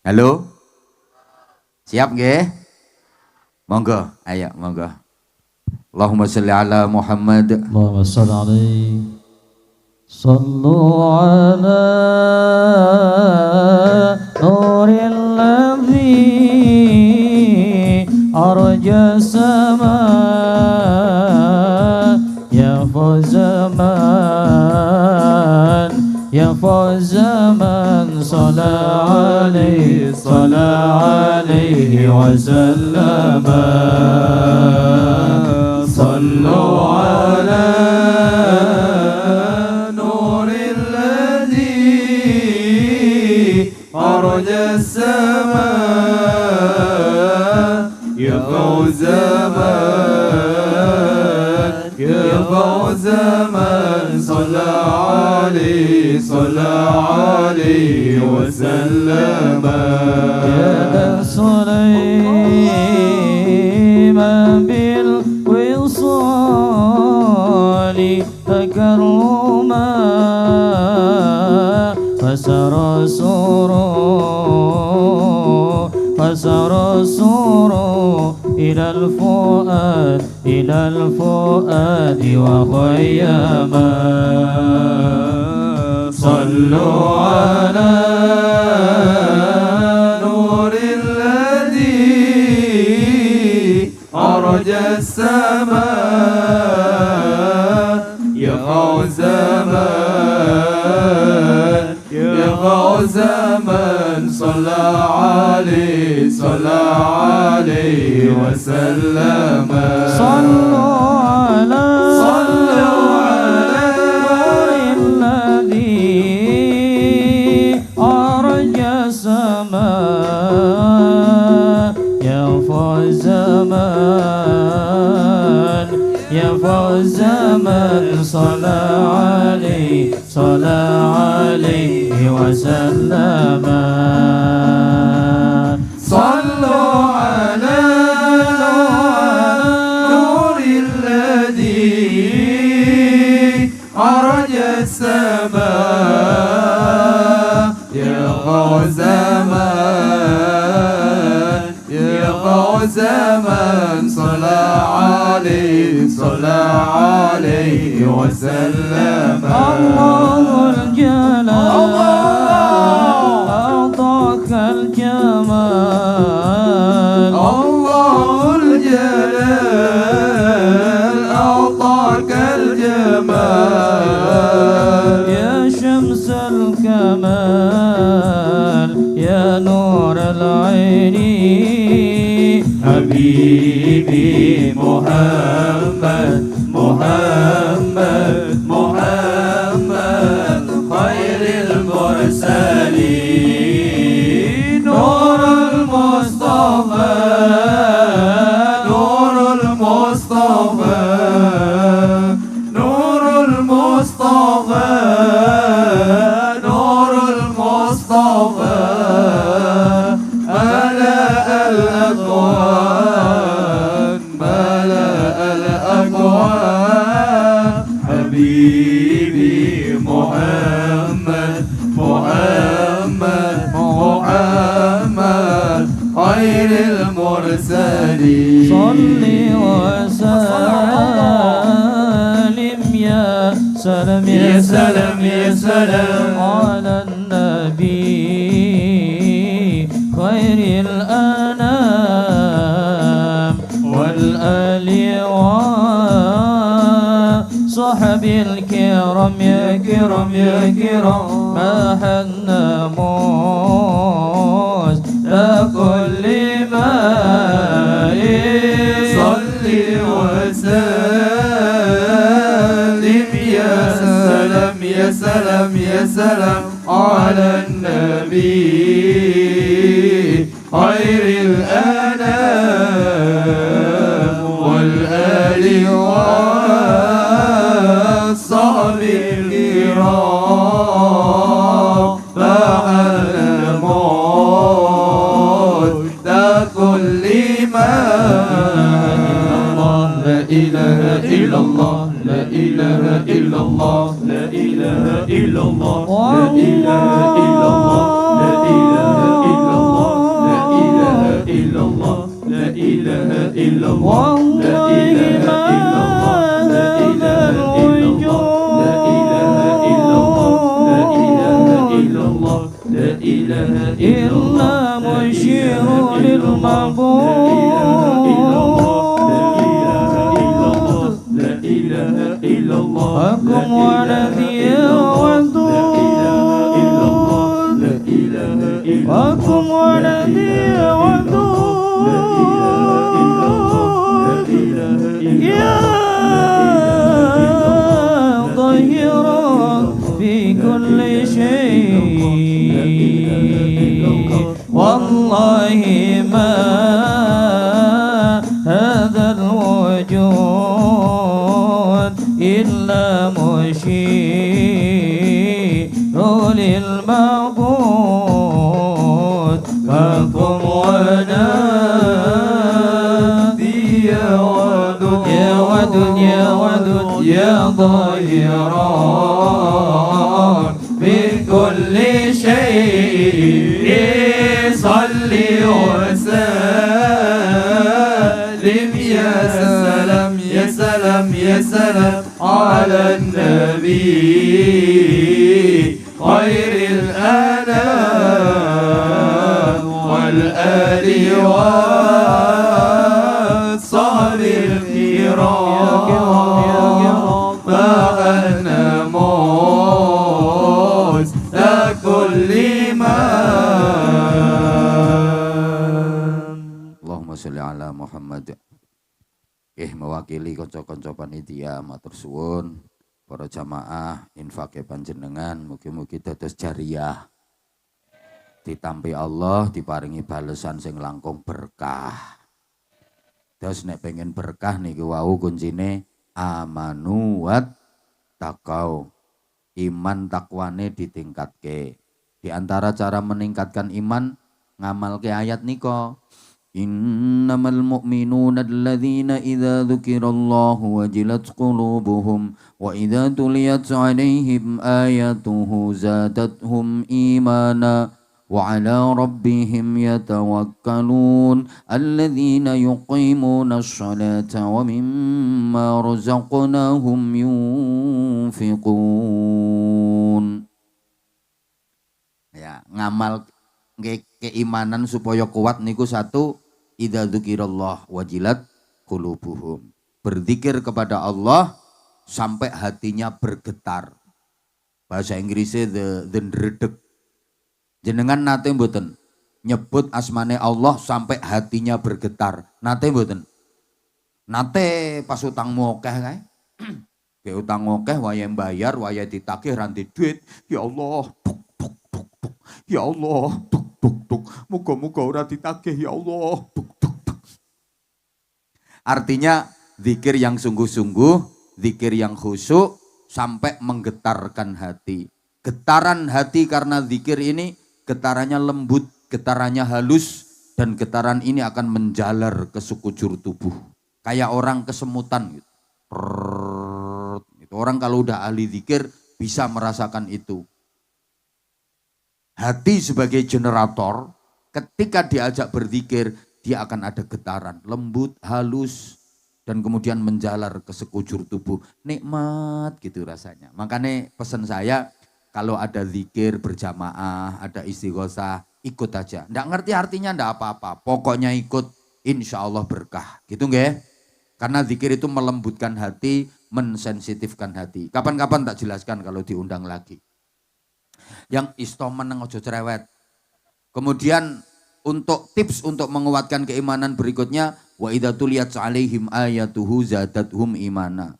Halo? Siap nggih? Monggo, ayo monggo. Allahumma sholli ala Muhammad. Allahumma sholli alaihi. Sallu ala nuril ladzi arja sama ya fawzaman ya fawzaman salla alaihi wa sallama sallu ala nuril ladzi arja sama يا فوز من يا فوز من صلى عليه وسلم يا سليم بالوصال تكرما فسر سرور إلى الفؤاد إلى الفؤاد وخيما صلوا على نور الذي أرج السماء يقع زمان يقع زمان صلى عليه وسلم صلوا على نور الذي أرج السماء يفوز الزمان صلى عليه وسلم صلوا على نور الذي أرج السماء يقع زمان صلى عليه وسلم الله الجلال أعطاك الجمال الله الجلال أعطاك الجمال يا شمس الكمال يا نور العين حبيبي محمد خير المرسلين نور المصطفى ملأ الأكوان حبيبي محمد خير المرسلين صل وسلم يا سلام على النبي خير الأنام والآل وصحب الكرام يا كرام ما حن موس لكل ما صل وسلم يا سلام على النبي خير الأنام والآل والصحب الكرام فعل الموت كل ما لا إله إلا الله لا إله إلا الله لا إله إلا الله لا إله إلا الله لا إله إلا الله لا إله إلا الله لا إله إلا الله لا إله إلا الله لا إله إلا الله لا إله إلا مشير للمعبود لا إله إلا الله حكم ونبي ودود حكم ونبي ودود يا ظهيرا في كل شيء والله ما هذا الوجود إلا مشير للمعبود فقم ونادي يا ودود يا ظهيرا من كل شيء صل وسلم يا يا سلام على النبي خير الأنام والآل والصحب الكرام ما أنا موت كل من Allahumma sholli ala Muhammad. Mewakili kanca-kanca panitia matur suwun, para jamaah infake panjenengan mugi-mugi dados jariyah. Ditampi Allah diparingi balesan sing langkung berkah. Terus nek pengen berkah niku wau kuncine amanu wat taqau. Iman takwane ditingkatke. Di antara cara meningkatkan iman ngamalke ayat niko. Innamal mu'minuna alladzina idza dzukirallahu wajilat qulubuhum wa idza tuliyat 'alaihim ayatuhu zadatuhum imana wa 'ala rabbihim yatawakkalun alladzina yuqimuna ash-shalata wa mimma razaqnahum yunfiqun. Ya, ngamal keimanan supaya kuat niku satu, idza dzukirallah wajilat qulubuhum. Berzikir kepada Allah sampai hatinya bergetar. Bahasa Inggrisnya the ndredeg. Jenengan nate mboten nyebut asmane Allah sampai hatinya bergetar. Nate mboten? Nate pas utangmu akeh kae. Ke utang akeh waya bayar, waya ditagih ranti duit. Ya Allah, buk, buk, buk, buk. Ya Allah, buk, buk, buk. Muga-muga ora ditagih ya Allah. Buk, buk, buk. Artinya zikir yang sungguh-sungguh, zikir yang khusyuk sampai menggetarkan hati. Getaran hati karena zikir ini getarannya lembut, getarannya halus, dan getaran ini akan menjalar ke sekujur tubuh. Kayak orang kesemutan gitu. Orang kalau udah ahli zikir bisa merasakan itu. Hati sebagai generator, ketika diajak berzikir, dia akan ada getaran, lembut, halus, dan kemudian menjalar ke sekujur tubuh. Nikmat gitu rasanya. Makanya pesan saya, kalau ada zikir berjamaah, ada istighosah, ikut aja. Nggak ngerti artinya nggak apa-apa, pokoknya ikut, insya Allah berkah. Gitu nggak? Karena zikir itu melembutkan hati, mensensitifkan hati. Kapan-kapan tak jelaskan kalau diundang lagi. Yang istomen nang ojo cerewet. Kemudian untuk tips untuk menguatkan keimanan berikutnya, wa idza tuliyat 'alaihim ayatuhu zadatuhum imana.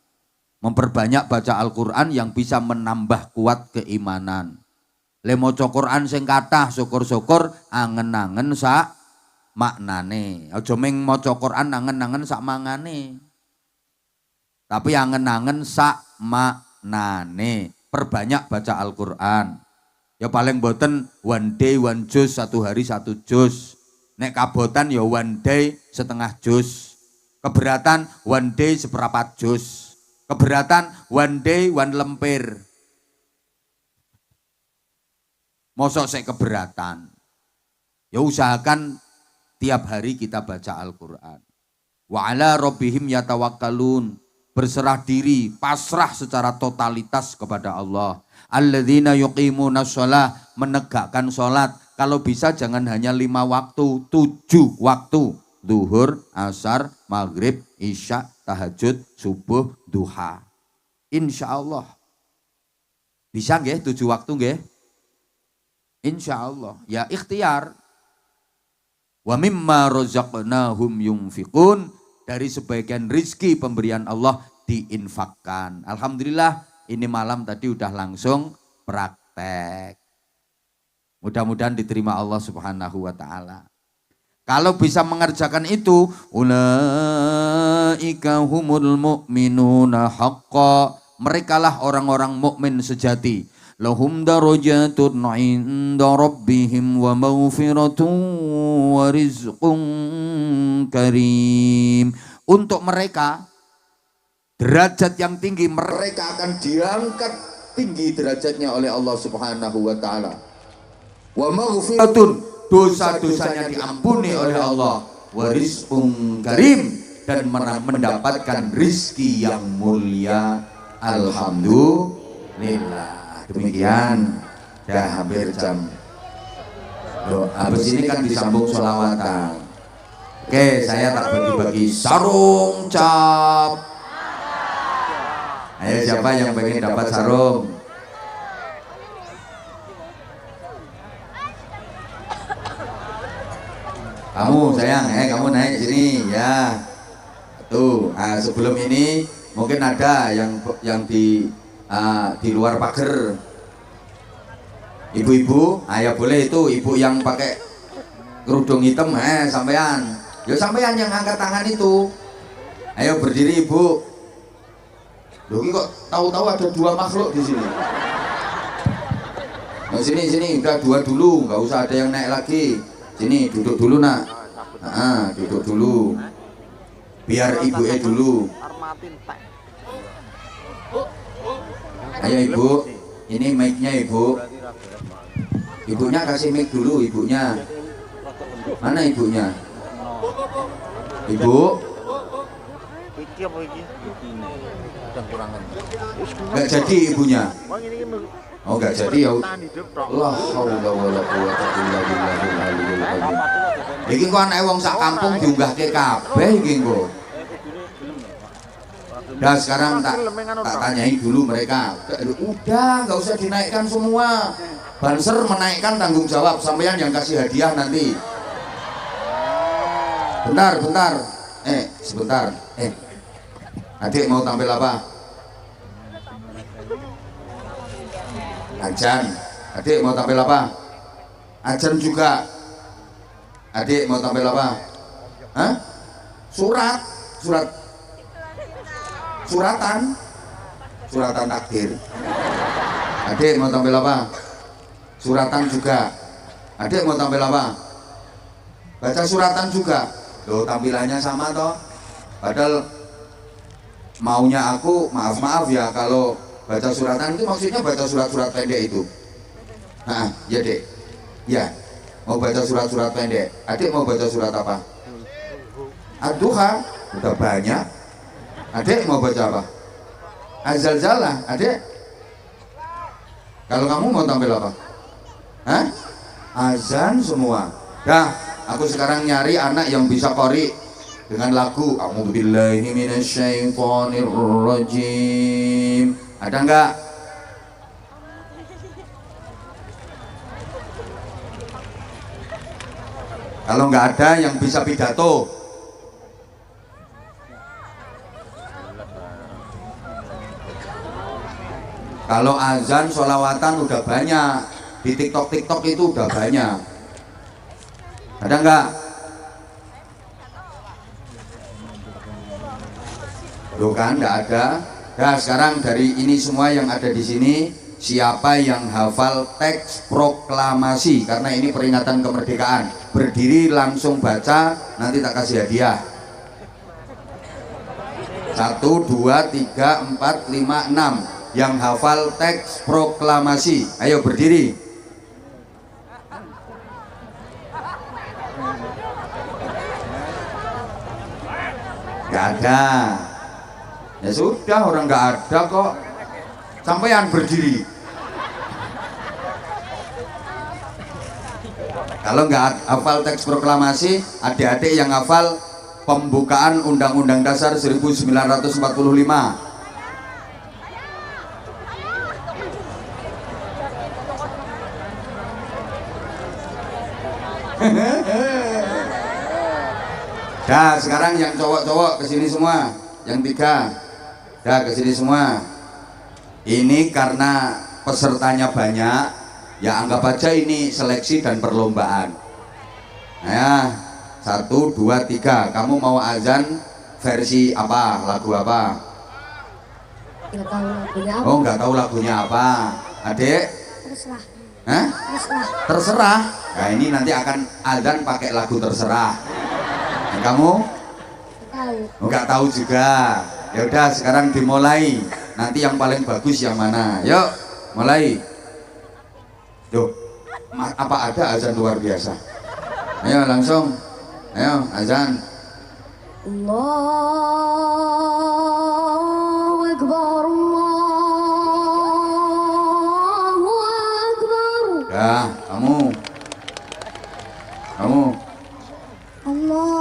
Memperbanyak baca Al-Qur'an yang bisa menambah kuat keimanan. Le maca Qur'an sing kathah syukur-syukur angen-angen sak maknane. Aja mung maca Qur'an angen-angen sak mangane. Tapi angen-angen sak maknane. Perbanyak baca Al-Qur'an. Ya paling boten one day one juz, satu hari satu juz. Nek kabotan ya one day setengah juz. Keberatan one day seperempat juz. Keberatan one day one lemper. Mosok saya keberatan. Ya usahakan tiap hari kita baca Al-Qur'an. Wa ala rabbihim yatawakkalun. Berserah diri, pasrah secara totalitas kepada Allah. Alladzina yuqimuna shalah, menegakkan sholat. Kalau bisa jangan hanya 5 waktu, 7 waktu. Zuhur, asar, maghrib, isya, tahajud, subuh, duha. Insya Allah. Bisa nggih 7 waktu nggih? Insya Allah. Ya ikhtiar. Wa mimma razaqnahum yunfiqun. Dari sebagian rizki pemberian Allah diinfakkan. Alhamdulillah ini malam tadi udah langsung praktek. Mudah-mudahan diterima Allah Subhanahu wa ta'ala. Kalau bisa mengerjakan itu, ulaika humul mu'minuna haqqa. Merekalah orang-orang mukmin sejati. Lahum darajatun 'inda rabbihim wa maghfiratun wa rizqun karim. Untuk mereka derajat yang tinggi, mereka akan diangkat tinggi derajatnya oleh Allah Subhanahu wa taala. Wa maghfiratun, dosa-dosanya diampuni oleh Allah. Wa rizqun karim, dan mendapatkan rizki yang mulia. Alhamdulillah. Demikian, dah hampir jam. Loh, habis ini kan disambung sholawatan. Oke, saya tak bagi-bagi sarung cap. Ayo, siapa yang pengen dapat sarung? Kamu sayang, kamu naik sini ya. Tuh, sebelum ini mungkin ada yang di luar pagar. Ibu-ibu, ya boleh itu ibu yang pakai kerudung hitam, sampean. Ya sampean yang angkat tangan itu. Ayo berdiri ibu. Loh, ini kok tahu-tahu ada dua makhluk di sini. Nah, sini udah dua dulu, nggak usah ada yang naik lagi. Sini duduk dulu nak. Duduk dulu. Biar ibu dulu. Ayo ibu, ini mic-nya ibu. Ibunya kasih mic dulu ibunya. Mana ibunya? Ibu. Gak jadi ibunya. Oh gak jadi ya. Allah haula wala quwata illa billahil aliyyil azim. Iki kok anake wong sak kampung diunggahke kabeh iki kok. Dah sekarang tak tanyain dulu mereka. Udah nggak usah dinaikkan semua. Banser menaikkan tanggung jawab, sampean yang kasih hadiah nanti. Bentar. Sebentar. Adik mau tampil apa? Ajan. Adik mau tampil apa? Ajan juga. Adik mau tampil apa? Hah? Suratan takdir. Adik mau tampil apa? Suratan juga. Adik mau tampil apa? Baca suratan juga. Loh, tampilannya sama toh. Padahal maunya aku, maaf ya kalau baca suratan itu maksudnya baca surat-surat pendek itu. Ya dek. Ya, mau baca surat-surat pendek. Adik mau baca surat apa? Ad-Duha. Udah banyak. Adik mau baca apa? Az-Zalzalah. Adik? Kalau kamu mau tampil apa? Azan semua. Dah, aku sekarang nyari anak yang bisa qori dengan lagu A'udzubillahi minasyaitonirrajim. Ada enggak? Kalau enggak ada yang bisa pidato. Kalau azan sholawatan udah banyak. Di TikTok itu udah banyak. Ada enggak? Loh kan enggak ada. Nah sekarang dari ini semua yang ada di sini, siapa yang hafal teks proklamasi, karena ini peringatan kemerdekaan, berdiri langsung baca, nanti tak kasih hadiah. 1, 2, 3, 4, 5, 6 yang hafal teks proklamasi, ayo berdiri. Gak ada. Ya sudah, orang gak ada kok. Sampean berdiri. Kalau nggak hafal teks proklamasi, adik-adik yang hafal pembukaan Undang-Undang Dasar 1945. Dah sekarang yang cowok-cowok kesini semua, yang 3, dah kesini semua. Ini karena pesertanya banyak, ya anggap aja ini seleksi dan perlombaan. Nah, 1, 2, 3. Kamu mau azan versi apa? Lagu apa? Nggak tahu lagunya apa. Oh, nggak tahu lagunya apa. Adik? Terserah. Hah? Terserah. Terserah. Nah, ini nanti akan azan pakai lagu terserah. Nah, kamu? Tahu. Nggak tahu juga. Ya udah, sekarang dimulai. Nanti yang paling bagus yang mana? Yuk, mulai. Duh, apa ada azan luar biasa? Ayo langsung. Ayo azan. Allahu Akbar, Allahu Akbar. Ya, kamu. Allahu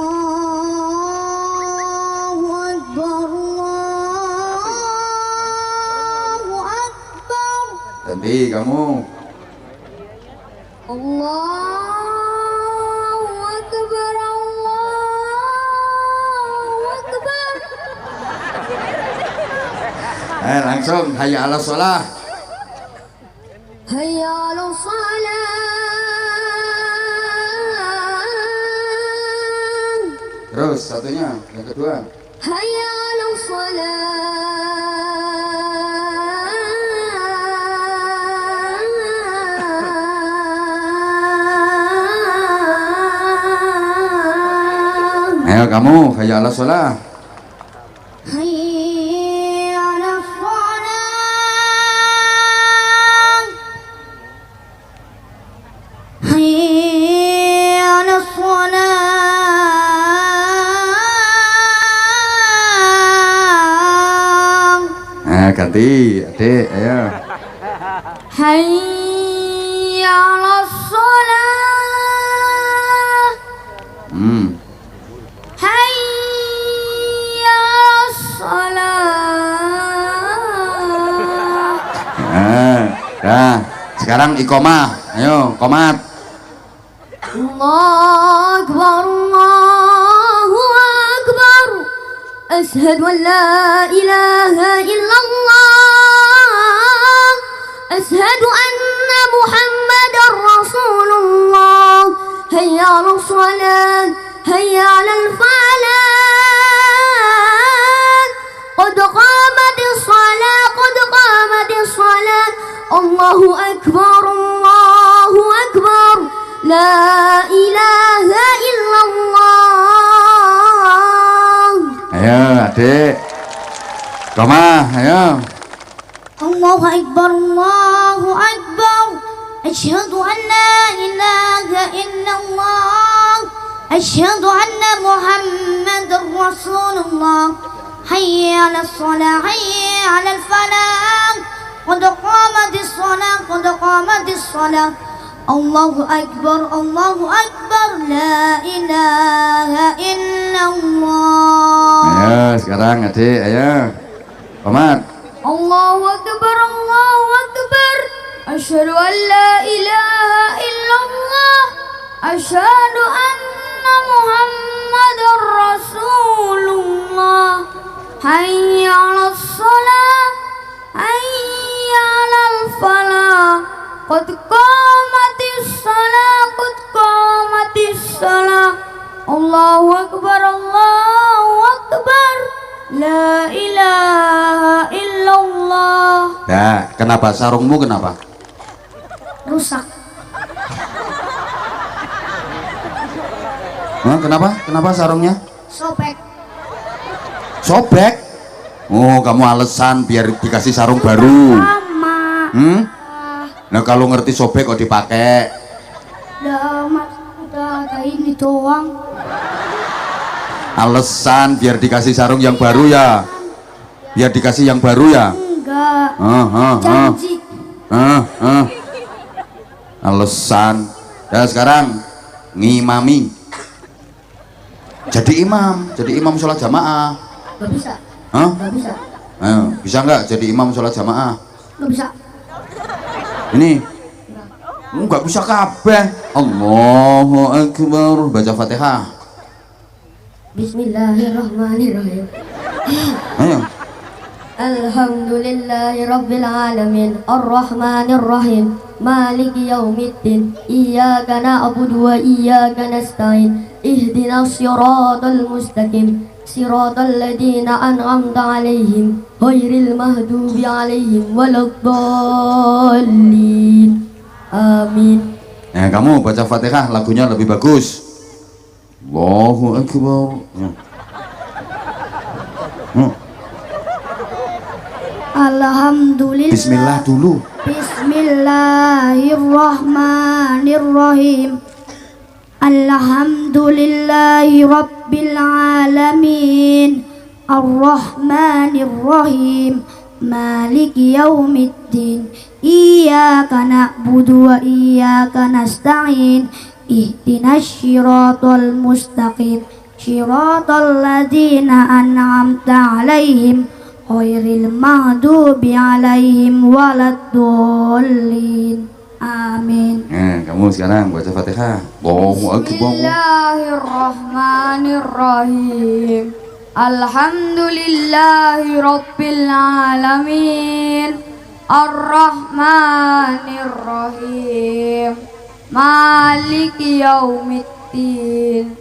Akbar, Allahu Akbar. Ganti kamu. Allahu Akbar, Allahu Akbar. Langsung hayya 'alas shalah. Hayya 'alas shalah. Terus satunya, yang kedua. Hayya 'alas shalah. Ayo kamu, hayya 'alas shalah. Hayya 'alas shalah. Hayya 'alas shalah. Ganti, adik, ayo. Hayya 'alas shalah. Hayya 'alas shalah. Dah, sekarang iqomah. Ayo, qomat. Allahu Akbar, Allahu Akbar. Asyhadu an la ilaha illallah. Asyhadu anna Muhammadar Rasulullah. Hayya 'alas shalah, hayya 'alal falah. Qad qamatis shalah, qad qamatis shalah. Allahu Akbar, Allahu Akbar. La ilaha illallah. Ayo, adik. Qomah, ayo. Allahu Akbar, Allahu Akbar. Asyhadu an la ilaha illallah. Asyhadu anna Muhammadar Rasulullah. Hayya 'alas shalah, hayya 'alal falah. Qad qamatis shalah, qad qamatis shalah. Allahu Akbar, Allahu Akbar. La ilaha illallah. Ayo, sekarang adik, ayo. Qomat. Allahu Akbar, Allahu Akbar. Asyhadu an la ilaha illallah. Asyhadu anna Muhammadar Rasulullah. Hayya 'alas shalah, hayya 'alal falah. Qad qamatis shalah, qad qamatis shalah. Allahu Akbar, Allahu Akbar. La ilaha illallah. Ya, kenapa sarungmu kenapa? Rusak. Hah, kenapa? Kenapa sarungnya? Sobek. Sobek? Oh, kamu alasan biar dikasih sarung baru. Lama. Nah, kalau ngerti sobek kok dipakai. Udah kayak ini doang. Alasan biar dikasih sarung yang baru ya. Biar dikasih yang baru ya. Enggak. Janji. Alasan. Ya sekarang ngimami. Jadi imam sholat jamaah. Gak bisa. Hah? Gak bisa. Ayo, bisa nggak jadi imam sholat jamaah? Gak bisa. Ini nggak bisa kabeh. Allahu Akbar. Baca Fatihah. Bismillahirrahmanirrahim. Ayo. Alhamdulillahi Rabbil Alamin Ar-Rahmanir-Rahim Maliki Yaumiddin Iyyaka na'budu wa iyyaka nasta'in Ihdinas siratal mustaqim Siratal ladzina an'amta 'alaihim ghairil maghdubi 'alaihim waladdallin. Amin. Nah, kamu baca Fatihah lagunya lebih bagus. Allahu Akbar. Alhamdulillah. Bismillah dulu. Bismillahirrahmanirrahim. Alhamdulillahi Rabbil Alamin Ar-Rahmanir Rahim Maliki Yaumiddin Iyyaka na'budu wa iyyaka nasta'in Ihdinas syiratal mustaqim Syiratal ladzina an'amta 'alaihim ghairil maghdubi 'alaihim waladdallin. Amin. Kamu sekarang baca Fatihah. Allahu akbar. Bismillahirrahmanirrahim. Alhamdulillahi Rabbil Alamin Ar-Rahmanir-Rahim Maliki Yaumiddin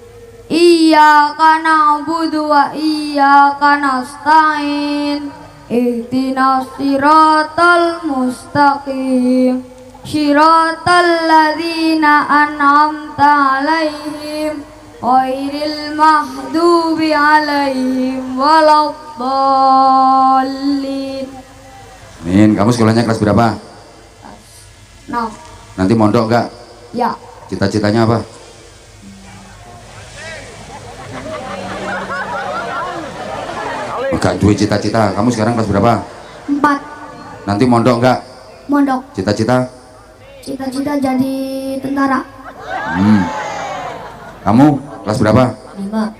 Iyyaka na'budu wa iyyaka nasta'in Ihdinas siratal mustaqim Syiratal ladzina an'amta 'alaihim ghairil maghdubi 'alaihim waladdallin. Amin. Kamu sekolahnya kelas berapa? Nah, Nanti mondok enggak? ya, Cita-citanya apa? Enggak duwe cita-cita. Kamu sekarang kelas berapa? 4. Nanti mondok enggak? Mondok. Cita-cita? Cita-cita jadi tentara. Kamu kelas berapa? 5.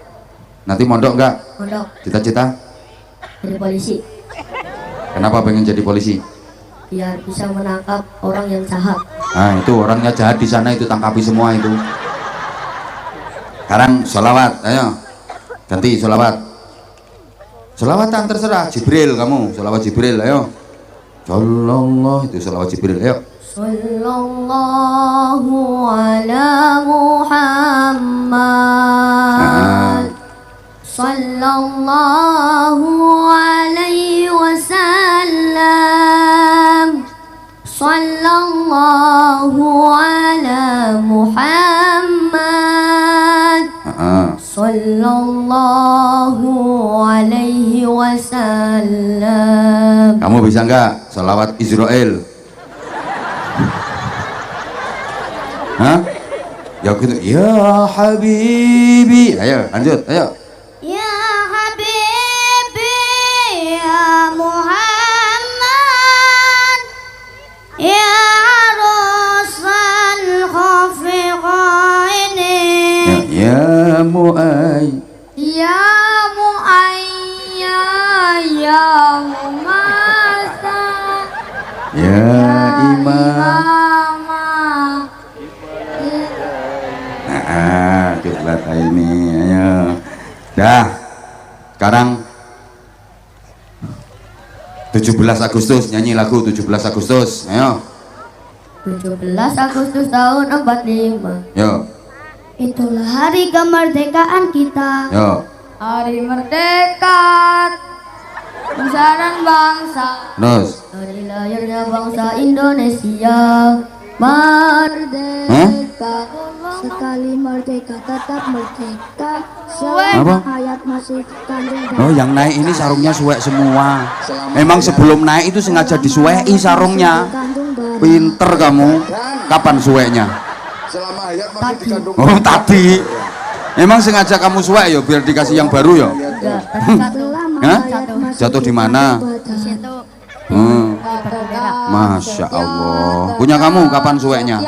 Nanti mondok enggak? Mondok. Cita-cita? Jadi polisi. Kenapa pengen jadi polisi? Biar bisa menangkap orang yang jahat. Nah itu orangnya jahat di sana, itu tangkapi semua itu. Sekarang sholawat, ayo ganti sholawat. Sholawatan terserah. Jibril kamu, sholawat Jibril, ayo. Sallallahu, itu sholawat Jibril, ayo. Sallallahu ala Muhammad. Sallallahu alaihi wasallam. Sallallahu ala Muhammad. Sallallahu alaihi wasallam. Kamu bisa nggak sholawat Israel? Hah? Ya gitu. Ya Habibi. Ayo lanjut, ayo. Ya Habibi ya Muhammad ya Rasul khafiqaini Ya Mu'ay. ya Mu'ayya ya Mumasa Ya Imam. Kiblat ini, ayo. Dah. Sekarang 17 Agustus, nyanyi lagu 17 Agustus. Ayo. 17 Agustus tahun 45. Yo. Itulah hari kemerdekaan kita. Yo. Hari merdeka Nusa dan bangsa. Terus. Hari lahirnya bangsa Indonesia. Merdeka. Sekali merdeka tetap merdeka. Apa? Hayat masih kandung. Oh, yang naik ini sarungnya suwek semua. Memang sebelum naik itu sengaja disuweki sarungnya. Pinter kamu. Kapan suweknya? Selama hayat masih dikandung. Oh, tadi. Memang sengaja kamu suwek ya biar dikasih yang baru ya? Hah? Jatuh di mana? Di situ. Masya Allah. Punya kamu kapan suweknya?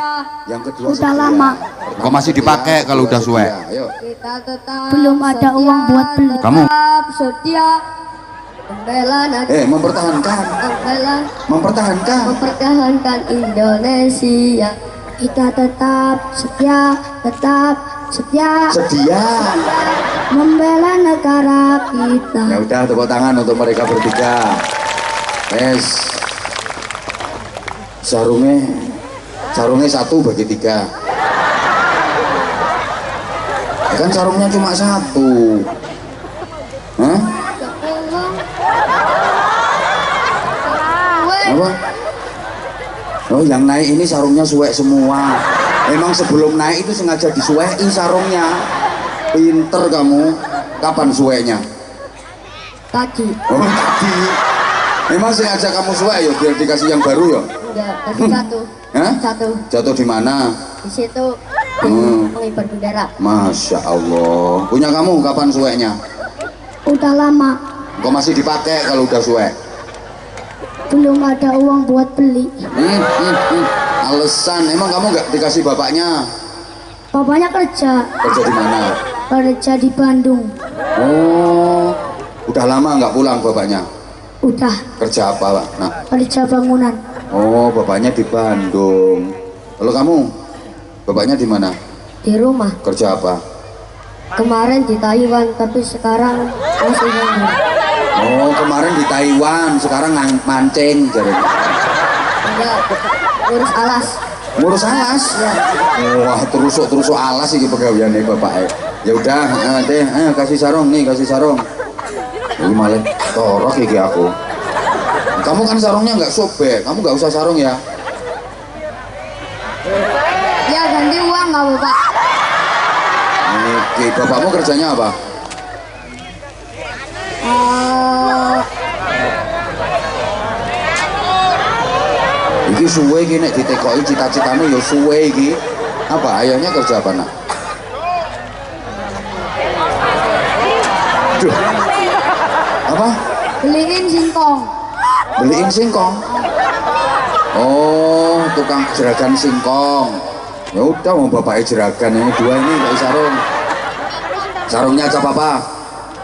Yang kedua Udah lama. Kok masih dipakai kalau udah suwek? Ayo. Belum ada uang buat beli. Kamu Setia membela Mempertahankan. mempertahankan Indonesia. Kita tetap setia Sedia. membela negara kita. Ya udah, tepuk tangan untuk mereka bertiga. Sarungnya 1 bagi 3. Ya kan sarungnya cuma 1. Hah? Apa? Oh, yang naik ini sarungnya suwek semua. Emang sebelum naik itu sengaja disuweki sarungnya. Pinter kamu. Kapan suweknya? Tadi. Oh, tadi. Memang sengaja kamu suwek ya biar dikasih yang baru ya? Ya, tadi satu. Hah? Satu. Jatuh di mana? Di situ. Pengibar bendera. Masya Allah. Punya kamu kapan sueknya? Udah lama, Kok masih dipakai kalau udah suek? belum ada uang buat beli. Alasan, emang kamu nggak dikasih bapaknya? Bapaknya kerja Kerja di mana? di Bandung. Oh, udah lama nggak pulang bapaknya? Udah Kerja apa, Pak? Nah, kerja bangunan oh bapaknya di Bandung. Kalau kamu, bapaknya di mana? di rumah. Kerja apa? Kemarin di Taiwan, tapi sekarang masih nganggur. Oh, kemarin di Taiwan, sekarang mancing jadi. Enggak, ngurus alas. Ngurus alas. Wah, terusuk alas iki pegaweane bapake. Ya udah, deh, kasih sarung nih, kasih sarung. Ini malah torok iki aku. Kamu kan sarungnya nggak sobek, kamu nggak usah sarung ya. Ya ganti uang nggak Bapak? Oke, bapakmu kerjanya apa? Iki suwe iki nek ditekoki cita-citane ya suwe iki. Apa ayahnya kerja apa, Nak? Duh. Apa? Beliin singkong. Beliin singkong. Oh, tukang jeragan singkong. Ya udah, mau bapaknya jeragan ini dua ini kayak sarung. Sarungnya cap apa?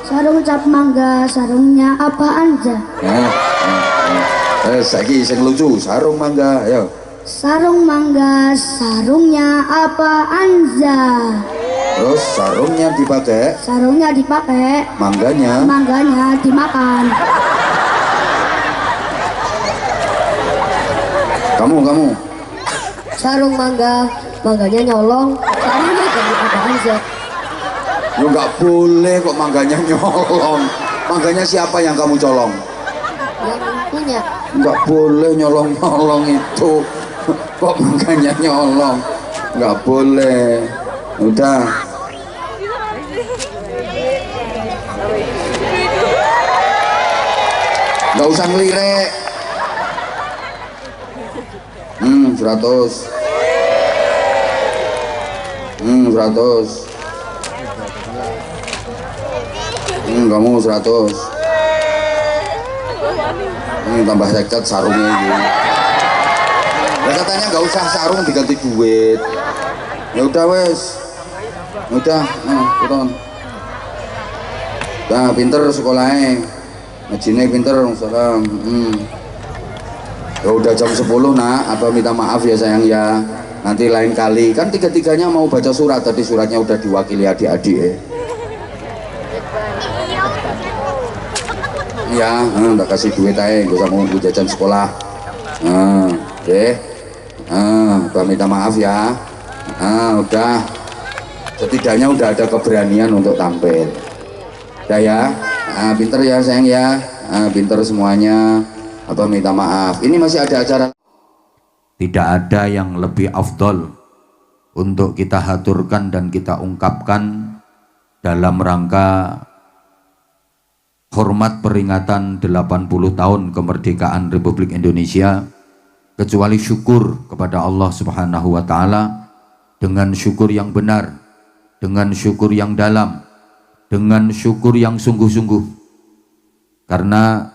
Sarung cap mangga, sarungnya apa aja? Saiki sing lucu, sarung mangga, ayo. Sarung mangga, sarungnya apa anja? Terus sarungnya dipakai, Sarungnya dipakai, mangganya. mangganya dimakan. Kamu. Sarung mangga, mangganya nyolong, sarungnya jadi apa aja? Ya nggak boleh kok mangganya nyolong. Mangganya siapa yang kamu colong? Yang punya. Nggak boleh nyolong itu. Kok mangganya nyolong? Nggak boleh. Udah. Nggak usah ngelirik. 100. 100. Kamu 100. Tambah 50 sarungnya itu. Ya katanya nggak usah sarung diganti duit. Ya udah wes. Udah, turun. Nah, pinter sekolahnya. Ngajine pinter, salam. Ya udah jam 10, Nak. Abah minta maaf ya sayang ya. Nanti lain kali. Kan tiga-tiganya mau baca surat, tadi suratnya udah diwakili adik-adik. Ya, tak kasih duit aja, gak usah mau jajan sekolah. Abah minta maaf ya. Udah. Setidaknya udah ada keberanian untuk tampil. Udah ya. Pinter ya sayang ya. Pinter semuanya. Abah minta maaf. Ini masih ada acara. Tidak ada yang lebih afdol untuk kita haturkan dan kita ungkapkan dalam rangka hormat peringatan 80 tahun kemerdekaan Republik Indonesia, kecuali syukur kepada Allah Subhanahu wa Ta'ala, dengan syukur yang benar, dengan syukur yang dalam, dengan syukur yang sungguh-sungguh, karena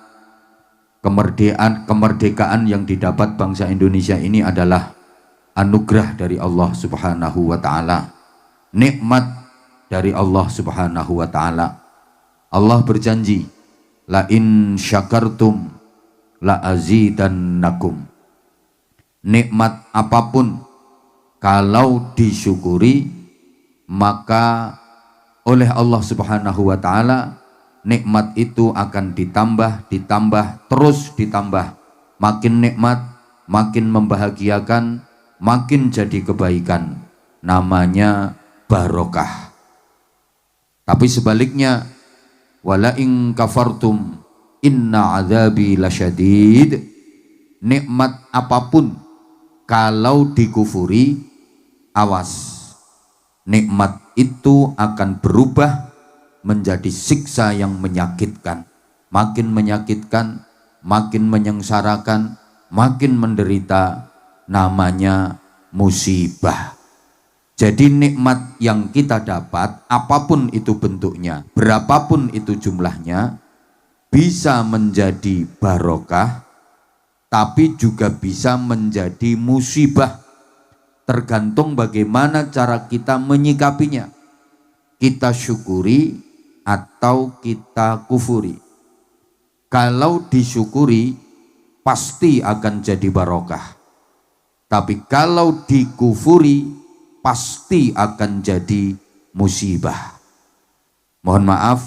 kemerdekaan yang didapat bangsa Indonesia ini adalah anugerah dari Allah Subhanahu wa Ta'ala, nikmat dari Allah Subhanahu wa Ta'ala. Allah berjanji, la in syakartum la azidannakum. Nikmat apapun kalau disyukuri, maka oleh Allah Subhanahu wa Ta'ala nikmat itu akan ditambah, terus ditambah. Makin nikmat, makin membahagiakan, makin jadi kebaikan. Namanya barokah. Tapi sebaliknya, wala in kafartum inna adzabi lasyadid. Nikmat apapun kalau dikufuri, awas, nikmat itu akan berubah menjadi siksa yang menyakitkan. Makin menyakitkan, makin menyengsarakan, makin menderita. Namanya musibah. Jadi nikmat yang kita dapat, apapun itu bentuknya, berapapun itu jumlahnya, bisa menjadi barokah, tapi juga bisa menjadi musibah. Tergantung bagaimana cara kita menyikapinya. Kita syukuri atau kita kufuri. Kalau disyukuri, pasti akan jadi barokah. Tapi kalau dikufuri, pasti akan jadi musibah. Mohon maaf,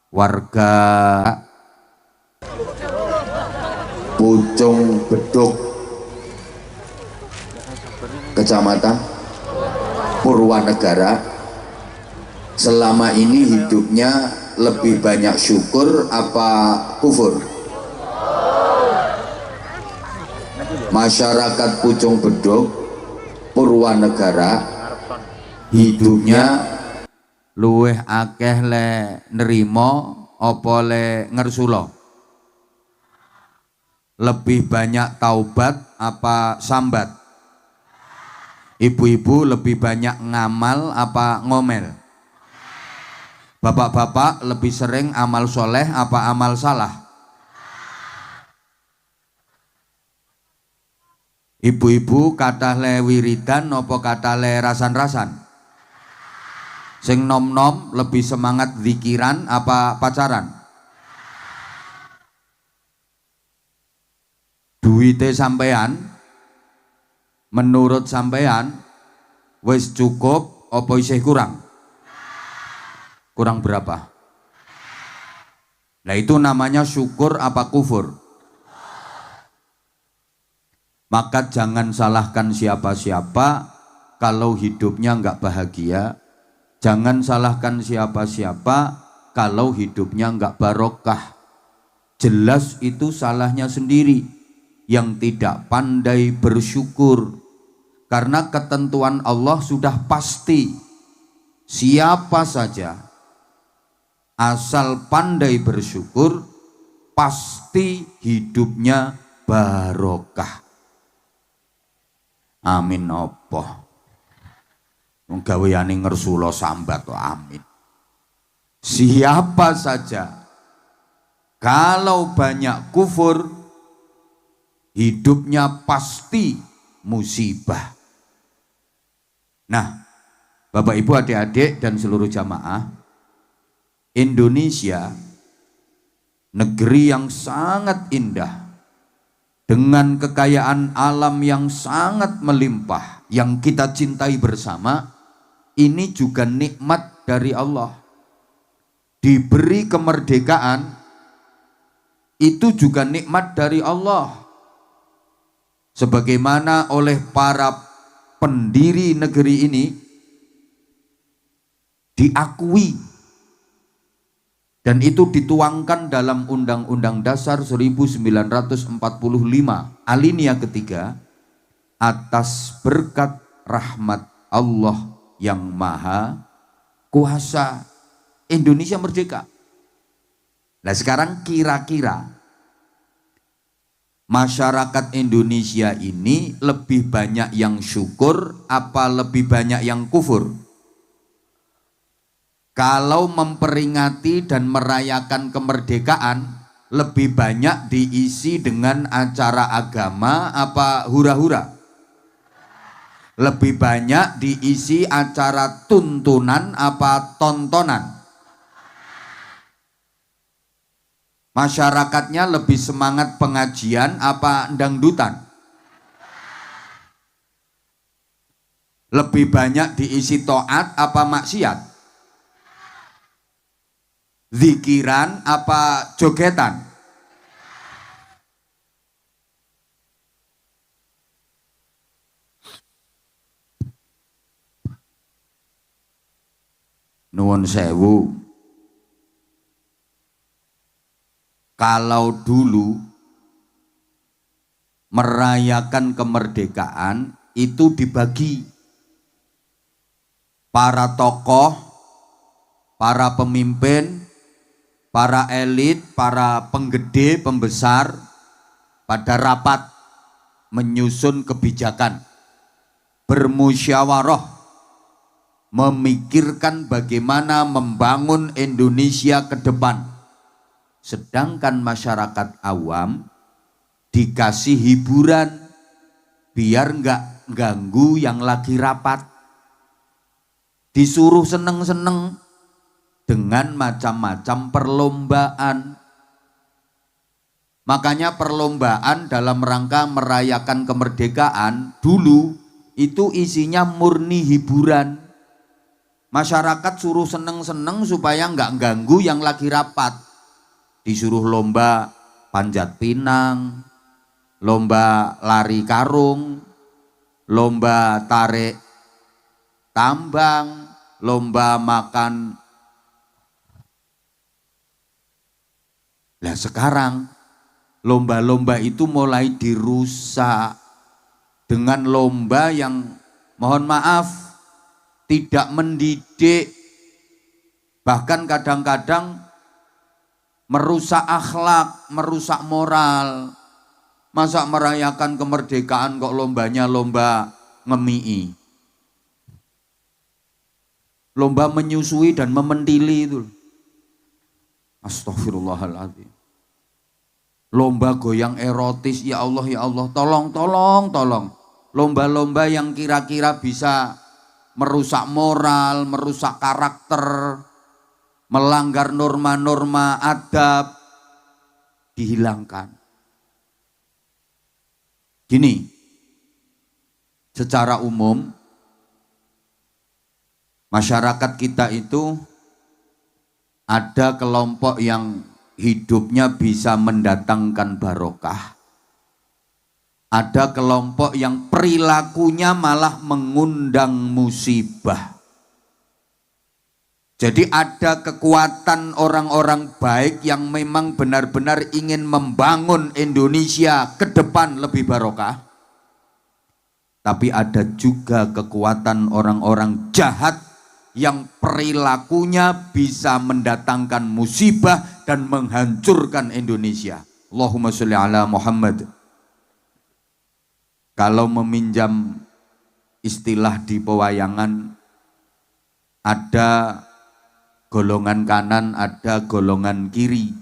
warga Pucung Beduk, Kecamatan Purwanegara, selama ini hidupnya lebih banyak syukur apa kufur? Masyarakat Pucung Beduk Purwanegara hidupnya luweh akeh le nerimo apa le ngersulo? Lebih banyak taubat apa sambat? Ibu-ibu lebih banyak ngamal apa ngomel? Bapak-bapak lebih sering amal soleh apa amal salah? Ibu-ibu kathah le wiridan apa kathah le rasan-rasan? Sing nom-nom lebih semangat zikiran apa pacaran? Duite sampean menurut sampean wis cukup apa isih kurang? Kurang berapa? Nah itu namanya syukur apa kufur? Maka jangan salahkan siapa-siapa kalau hidupnya enggak bahagia. Jangan salahkan siapa-siapa kalau hidupnya enggak barokah. Jelas itu salahnya sendiri yang tidak pandai bersyukur. Karena ketentuan Allah sudah pasti. Siapa saja asal pandai bersyukur pasti hidupnya barokah. Amin apa? Gaweane ngersula sambat kok amin. Siapa saja kalau banyak kufur hidupnya pasti musibah. Nah, Bapak Ibu adik-adik dan seluruh jamaah, Indonesia negeri yang sangat indah dengan kekayaan alam yang sangat melimpah yang kita cintai bersama, ini juga nikmat dari Allah. Diberi kemerdekaan itu juga nikmat dari Allah. Sebagaimana oleh para pendiri negeri ini diakui. Dan itu dituangkan dalam Undang-Undang Dasar 1945 alinea ketiga, atas berkat rahmat Allah yang Maha Kuasa Indonesia merdeka. Nah sekarang kira-kira masyarakat Indonesia ini lebih banyak yang syukur apa lebih banyak yang kufur? Kalau memperingati dan merayakan kemerdekaan lebih banyak diisi dengan acara agama apa hura-hura? Lebih banyak diisi acara tuntunan apa tontonan? Masyarakatnya lebih semangat pengajian apa dangdutan? Lebih banyak diisi taat apa maksiat? Zikiran apa jogetan? Nuwun sewu. Kalau dulu merayakan kemerdekaan itu dibagi para tokoh, para pemimpin, para elit, para penggede, pembesar pada rapat menyusun kebijakan. bermusyawarah, memikirkan bagaimana membangun Indonesia ke depan. Sedangkan masyarakat awam dikasih hiburan biar nggak ganggu yang lagi rapat. Disuruh seneng-seneng dengan macam-macam perlombaan. Makanya perlombaan dalam rangka merayakan kemerdekaan dulu itu isinya murni hiburan. Masyarakat suruh seneng-seneng supaya nggak ganggu yang lagi rapat. Disuruh lomba panjat pinang, lomba lari karung, lomba tarik tambang, lomba makan. Nah sekarang lomba-lomba itu mulai dirusak dengan lomba yang mohon maaf tidak mendidik, bahkan kadang-kadang merusak akhlak, merusak moral. Masa merayakan kemerdekaan kok lombanya lomba ngemii, lomba menyusui dan mementili itu. Astagfirullahaladzim. Lomba goyang erotis, ya Allah, tolong. Lomba-lomba yang kira-kira bisa merusak moral, merusak karakter, melanggar norma-norma adab, dihilangkan. Gini, secara umum masyarakat kita itu ada kelompok yang hidupnya bisa mendatangkan barokah. Ada kelompok yang perilakunya malah mengundang musibah. Jadi ada kekuatan orang-orang baik yang memang benar-benar ingin membangun Indonesia ke depan lebih barokah. Tapi ada juga kekuatan orang-orang jahat yang perilakunya bisa mendatangkan musibah dan menghancurkan Indonesia. Allahumma sholli ala Muhammad. Kalau meminjam istilah di pewayangan, ada golongan kanan, ada golongan kiri.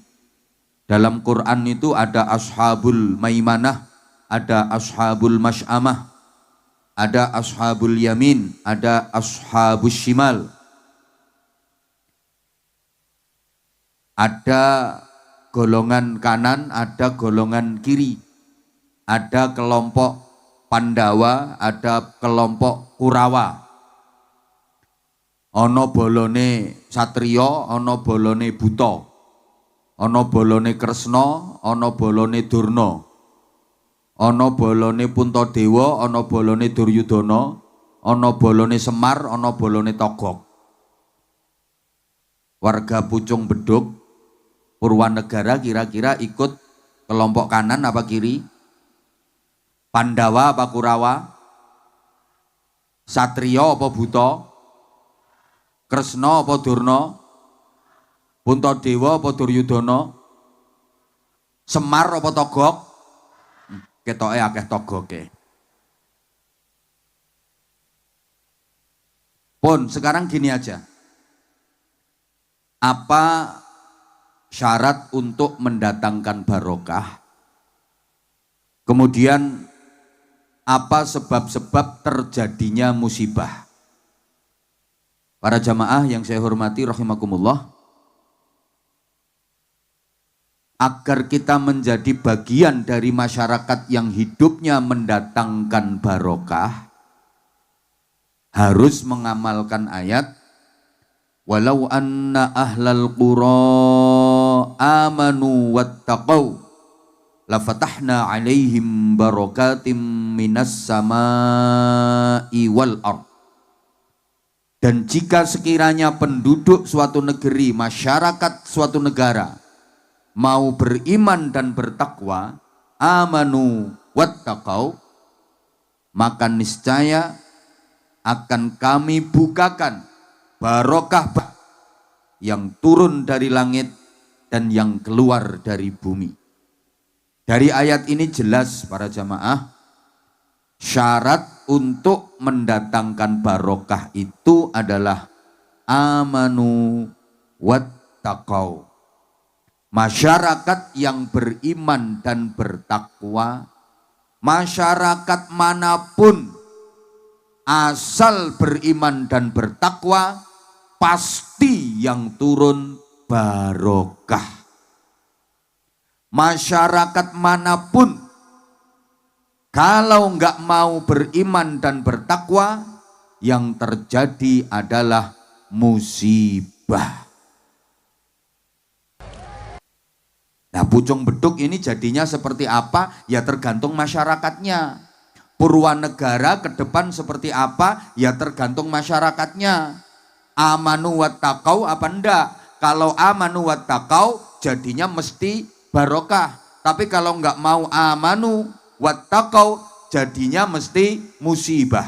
Dalam Quran itu ada ashabul maimanah, ada ashabul masy'amah, ada ashabul yamin, ada ashabus shimal. Ada golongan kanan, ada golongan kiri. Ada kelompok Pandawa, ada kelompok Kurawa. Ono bolone Satrio, ono bolone Buto, ono bolone Kresna, ono bolone Durna, ono bolone Puntadewa, ono bolone Duryudana, ono bolone Semar, ono bolone Togog. Warga Pucung Beduk, Purwanegara kira-kira ikut kelompok kanan apa kiri? Pandawa apa Kurawa? Satrio apa Buto? Kresna apa Durna? Puntadewa apa Duryudana? Semar apa Togog? Ketoke akeh togoke. Pun sekarang gini aja. Apa syarat untuk mendatangkan barokah? Kemudian apa sebab-sebab terjadinya musibah? Para jamaah yang saya hormati rahimakumullah, agar kita menjadi bagian dari masyarakat yang hidupnya mendatangkan barokah, harus mengamalkan ayat walau anna ahlal qura amanu wattaqau lafatahna alaihim barakatim minas samai wal ard. Dan jika sekiranya penduduk suatu negeri, masyarakat suatu negara mau beriman dan bertakwa, amanu wattaqau, maka niscaya akan kami bukakan barokah yang turun dari langit dan yang keluar dari bumi. Dari ayat ini jelas para jamaah Syarat untuk mendatangkan barokah itu adalah amanu wattaqau. Masyarakat yang beriman dan bertakwa, masyarakat manapun asal beriman dan bertakwa, pasti yang turun barokah. Masyarakat manapun kalau enggak mau beriman dan bertakwa, yang terjadi adalah musibah. Nah, Pucung Beduk ini jadinya seperti apa? Ya tergantung masyarakatnya. Purwanegara ke depan seperti apa? Ya tergantung masyarakatnya. Amanu wattaqau apa enggak? Kalau amanu wattaqau jadinya mesti barokah. Tapi kalau enggak mau amanu wattaqau jadinya mesti musibah.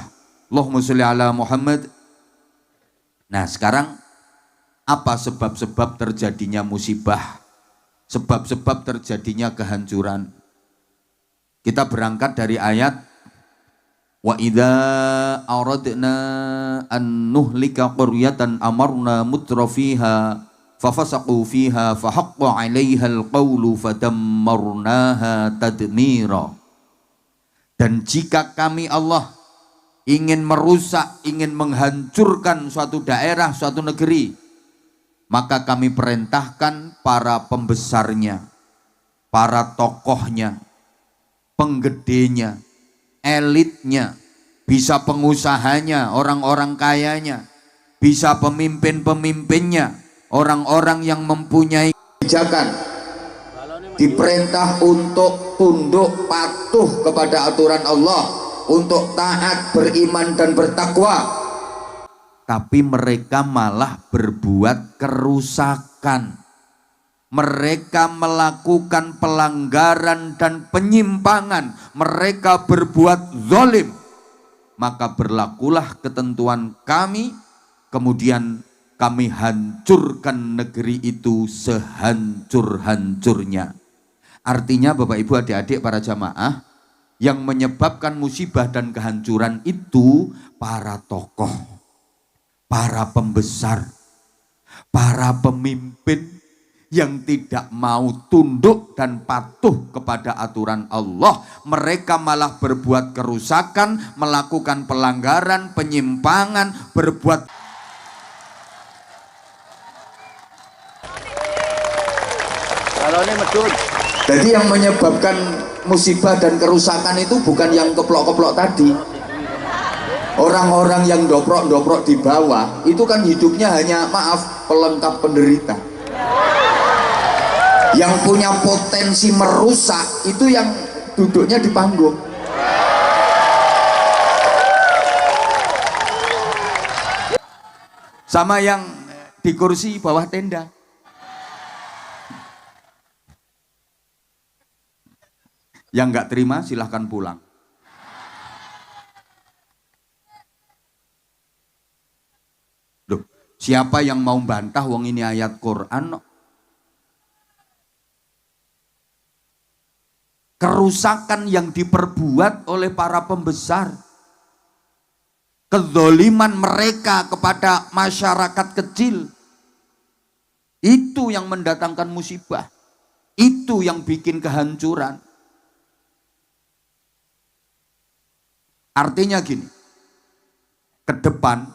Allahumma sholli ala Muhammad. Nah, sekarang apa sebab-sebab terjadinya musibah? Sebab-sebab terjadinya kehancuran. Kita berangkat dari ayat wa idza aradna an nuhlika qaryatan amarna mutrafiha fafasaqu fiha fahaqqa 'alaiha alqawlu fadammarnaha tadmira. Dan jika kami Allah ingin merusak, ingin menghancurkan suatu daerah, suatu negeri, maka kami perintahkan para pembesarnya, para tokohnya, penggedenya, elitnya, bisa pengusahanya, orang-orang kayanya, bisa pemimpin-pemimpinnya, orang-orang yang mempunyai kebijakan, diperintah untuk tunduk patuh kepada aturan Allah, untuk taat, beriman dan bertakwa. Tapi mereka malah berbuat kerusakan. Mereka melakukan pelanggaran dan penyimpangan. Mereka berbuat zalim. Maka berlakulah ketentuan kami, kemudian kami hancurkan negeri itu sehancur-hancurnya. Artinya Bapak Ibu adik-adik para jamaah, yang menyebabkan musibah dan kehancuran itu para tokoh, para pembesar, para pemimpin yang tidak mau tunduk dan patuh kepada aturan Allah. Mereka malah berbuat kerusakan, melakukan pelanggaran, penyimpangan, berbuat. Kalau ini medun. Jadi yang menyebabkan musibah dan kerusakan itu bukan yang keplok-keplok tadi. Orang-orang yang doprok-doprok di bawah itu kan hidupnya hanya, maaf, pelengkap penderita. Yang punya potensi merusak itu yang duduknya di panggung. Sama yang di kursi bawah tenda. Yang nggak terima silahkan pulang. Loh, siapa yang mau bantah wong ini ayat Quran? Kerusakan yang diperbuat oleh para pembesar, kezaliman mereka kepada masyarakat kecil, itu yang mendatangkan musibah, itu yang bikin kehancuran. Artinya gini, ke depan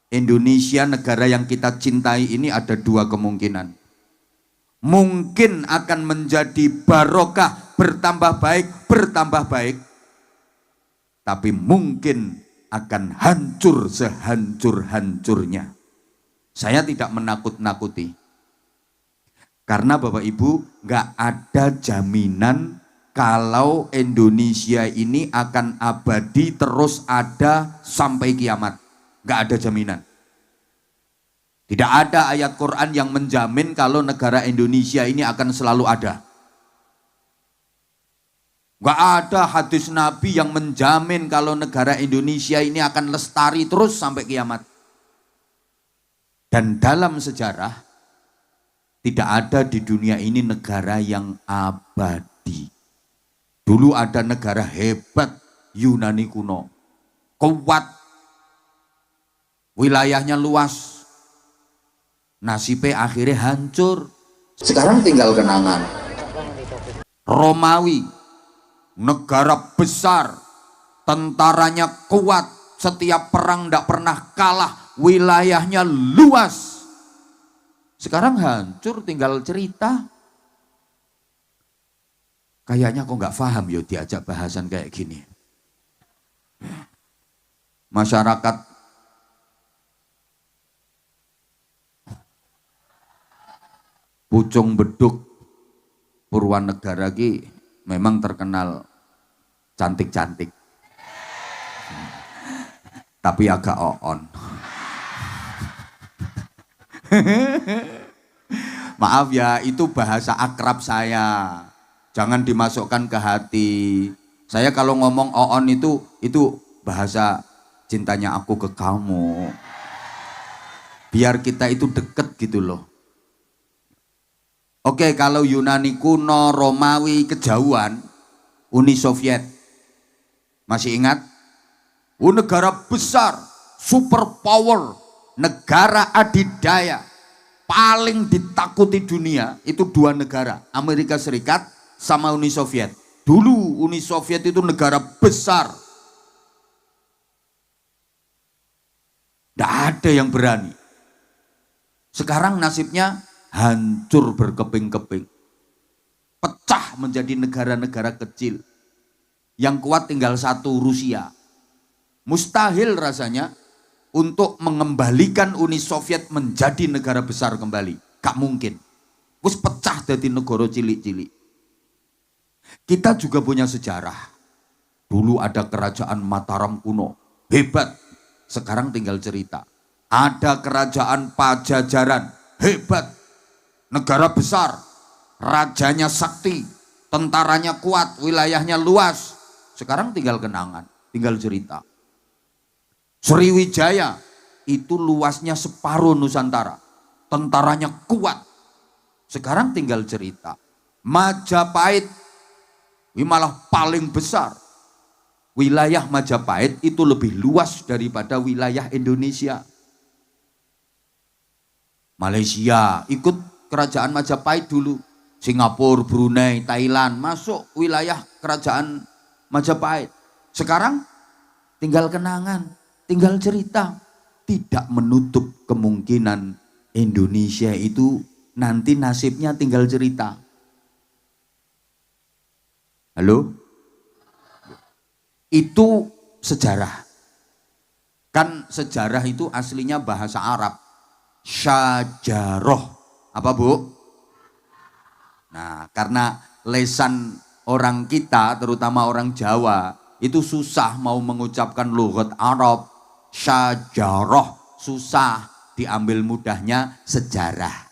Indonesia, negara yang kita cintai ini, ada dua kemungkinan. Mungkin akan menjadi barokah, bertambah baik, tapi mungkin akan hancur sehancur-hancurnya. Saya tidak menakut-nakuti, karena Bapak Ibu nggak ada jaminan kalau Indonesia ini akan abadi terus ada sampai kiamat. Nggak ada jaminan. Tidak ada ayat Quran yang menjamin kalau negara Indonesia ini akan selalu ada. Nggak ada hadis Nabi yang menjamin kalau negara Indonesia ini akan lestari terus sampai kiamat. Dan dalam sejarah, tidak ada di dunia ini negara yang abadi. Dulu ada negara hebat Yunani kuno. Kuat, wilayahnya luas, nasibnya akhirnya hancur. Sekarang tinggal kenangan. Romawi, negara besar, tentaranya kuat, setiap perang tidak pernah kalah, wilayahnya luas. Sekarang hancur, tinggal cerita. Kayaknya kok nggak paham ya diajak bahasan kayak gini. Masyarakat Pucung Beduk Purwanegara ki memang terkenal cantik-cantik. Tapi agak on. Maaf ya, itu bahasa akrab saya. Jangan dimasukkan ke hati. Saya kalau ngomong on itu bahasa cintanya aku ke kamu. Biar kita itu deket gitu loh. Oke, kalau Yunani kuno, Romawi, kejauhan, Uni Soviet. Masih ingat? Negara besar, superpower, negara adidaya, paling ditakuti dunia, itu dua negara, Amerika Serikat sama Uni Soviet. Dulu Uni Soviet itu negara besar. Tidak ada yang berani. Sekarang nasibnya hancur berkeping-keping. Pecah menjadi negara-negara kecil. Yang kuat tinggal satu, Rusia. Mustahil rasanya untuk mengembalikan Uni Soviet menjadi negara besar kembali. Gak mungkin. Wis pecah dari negara cilik-cilik. Kita juga punya sejarah. Dulu ada kerajaan Mataram kuno. Hebat. Sekarang tinggal cerita. Ada kerajaan Pajajaran. Hebat. Negara besar. Rajanya sakti. Tentaranya kuat. Wilayahnya luas. Sekarang tinggal kenangan. Tinggal cerita. Sriwijaya itu luasnya separuh Nusantara. Tentaranya kuat. Sekarang tinggal cerita. Majapahit ini malah paling besar. Wilayah Majapahit itu lebih luas daripada wilayah Indonesia. Malaysia ikut kerajaan Majapahit dulu. Singapura, Brunei, Thailand masuk wilayah kerajaan Majapahit. Sekarang tinggal kenangan, tinggal cerita. Tidak menutup kemungkinan Indonesia itu nanti nasibnya tinggal cerita. Halo? Itu sejarah. Kan sejarah itu aslinya bahasa Arab. Syajaroh. Apa Bu? Nah, karena lesan orang kita, terutama orang Jawa, itu susah mau mengucapkan lughat Arab. Syajaroh, susah. Diambil mudahnya sejarah.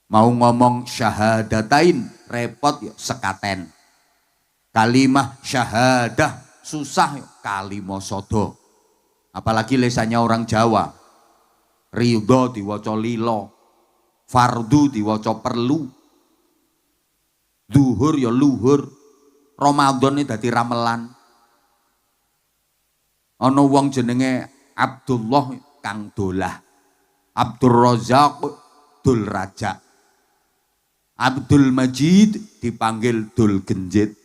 Mau ngomong syahadatain, repot ya sekaten. Kalimah syahadah, susah ya kalimosodo. Apalagi lesannya orang Jawa. Ridho diwaca lilo, fardu diwaca perlu, duhur ya luhur, Ramadan ini dadi ramelan. Ana wong jenenge Abdullah kang dolah, Abdul Razak dul raja, Abdul Majid dipanggil dul genjit.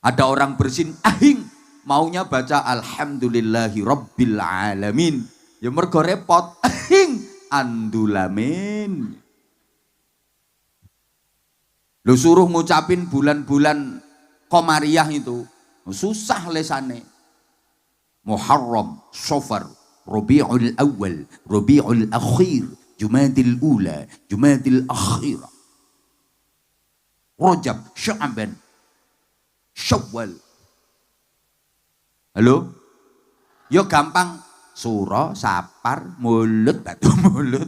Ada orang bersin ahing maunya baca alhamdulillahi rabbil alamin. Ya mergo repot ahing andulamin. Lu suruh ngucapin bulan-bulan Komariah itu susah lesane. Muharram, Safar, Rabiul Awal, Rabiul Akhir, Jumadil Ula, Jumadil Akhirah, Rajab, Sya'ban, Syawal. Halo? Yo gampang. Suro, sapar, mulut, batu mulut.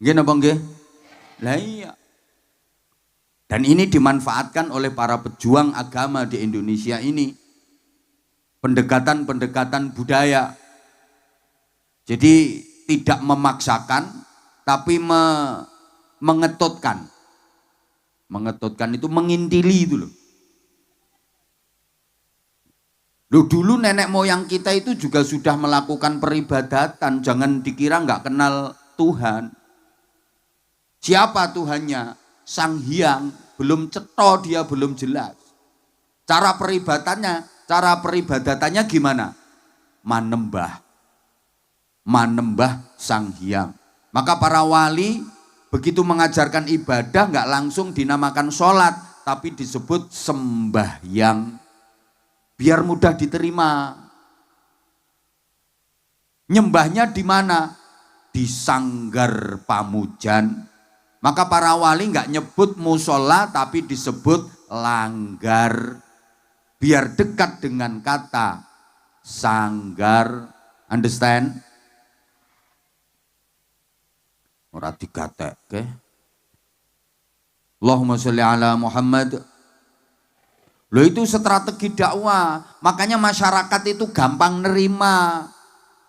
Nggih napa nggih? Lah iya. Dan ini dimanfaatkan oleh para pejuang agama di Indonesia ini. Pendekatan-pendekatan budaya. Jadi tidak memaksakan, tapi mengetutkan. Mengetutkan itu mengintili itu loh. Loh, dulu nenek moyang kita itu juga sudah melakukan peribadatan, jangan dikira nggak kenal Tuhan. Siapa Tuhannya? Sang Hyang, belum cetha dia, belum jelas. Cara peribadatannya gimana? Manembah Sang Hyang. Maka para wali begitu mengajarkan ibadah nggak langsung dinamakan sholat, tapi disebut sembahyang. Biar mudah diterima. Nyembahnya di mana? Di sanggar pamujan. Maka para wali nggak nyebut musola tapi disebut langgar. Biar dekat dengan kata sanggar. Understand? Ora digatekke. Allahumma sholli ala Muhammad. Loh, itu strategi dakwah. Makanya masyarakat itu gampang nerima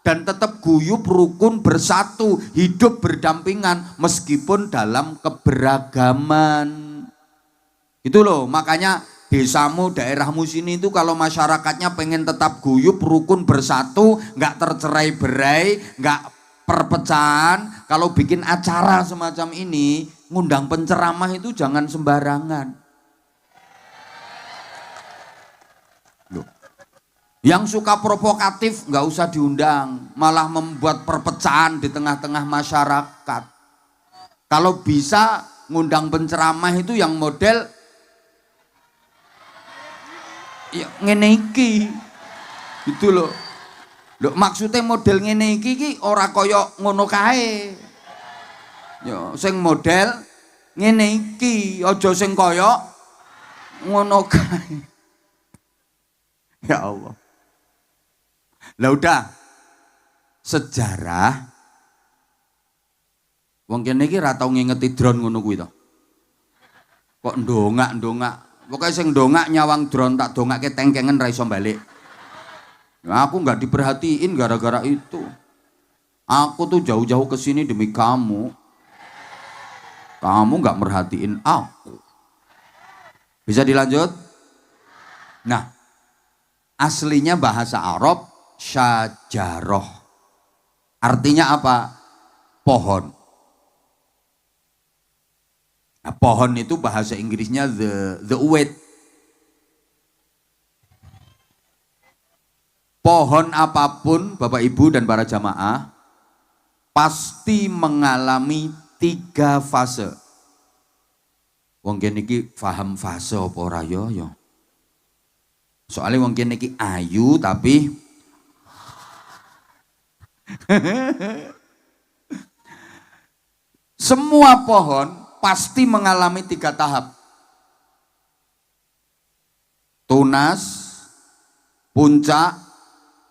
dan tetap guyub, rukun, bersatu, hidup berdampingan meskipun dalam keberagaman. Itu loh, makanya desamu, daerahmu sini itu kalau masyarakatnya pengen tetap guyub, rukun, bersatu, nggak tercerai-berai, nggak perpecahan, kalau bikin acara semacam ini, ngundang penceramah itu jangan sembarangan. Yang suka provokatif nggak usah diundang, malah membuat perpecahan di tengah-tengah masyarakat. Kalau bisa ngundang penceramah itu yang model ya ngene iki. Gitu loh. Loh, maksudnya model ngene iki ora kaya ngono kae. Ya sing model ngene iki, aja sing kaya ngono kae. Ya Allah. Lah udah, sejarah wong kene iki ra tau ngingeti drone ngono kuwi to. Kok ndongak. Pokoke sing ndongak nyawang drone tak dongake tengkengen ra iso balik. Nah, aku nggak diperhatiin gara-gara itu. Aku tuh jauh-jauh ke sini demi kamu. Kamu nggak merhatiin aku. Bisa dilanjut? Nah, aslinya bahasa Arab syajaroh. Artinya apa? Pohon. Nah, pohon itu bahasa Inggrisnya the weed. Pohon apapun, Bapak Ibu dan para jamaah, pasti mengalami 3 fase. Wong kene iki paham fase apa ora ya? Soalnya wong kene iki ayu tapi semua pohon pasti mengalami 3 tahap. Tunas, puncak,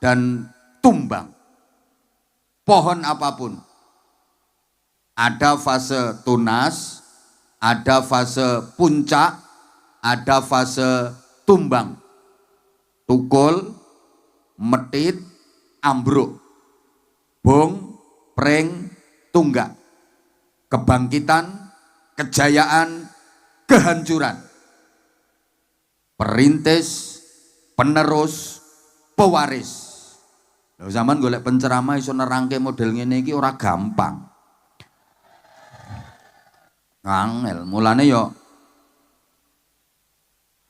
dan tumbang. Pohon apapun. Ada fase tunas, ada fase puncak, ada fase tumbang. Tukul, metit, ambruk. Bong, preng, tunggak. Kebangkitan, kejayaan, kehancuran. Perintis, penerus, pewaris. Lho, zaman golek penceramah iso nerangke model ngene iki ora gampang. Angel, mulane yo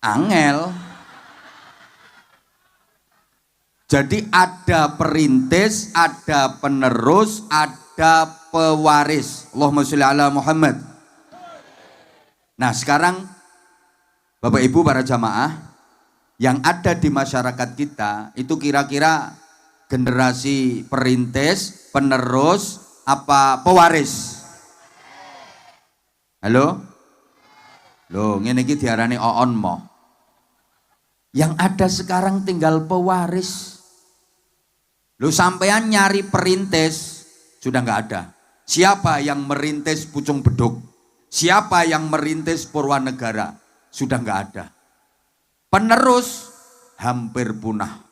angel. Jadi ada perintis, ada penerus, ada pewaris. Allahumma sholli ala Muhammad. Nah, sekarang Bapak Ibu para jamaah yang ada di masyarakat kita itu kira-kira generasi perintis, penerus, apa pewaris? Halo? Loh, ngene iki diarani oon mo. Yang ada sekarang tinggal pewaris. Loh, sampean nyari perintis sudah nggak ada. Siapa yang merintis Pucung Beduk? Siapa yang merintis Purwanegara? Sudah nggak ada. Penerus hampir punah.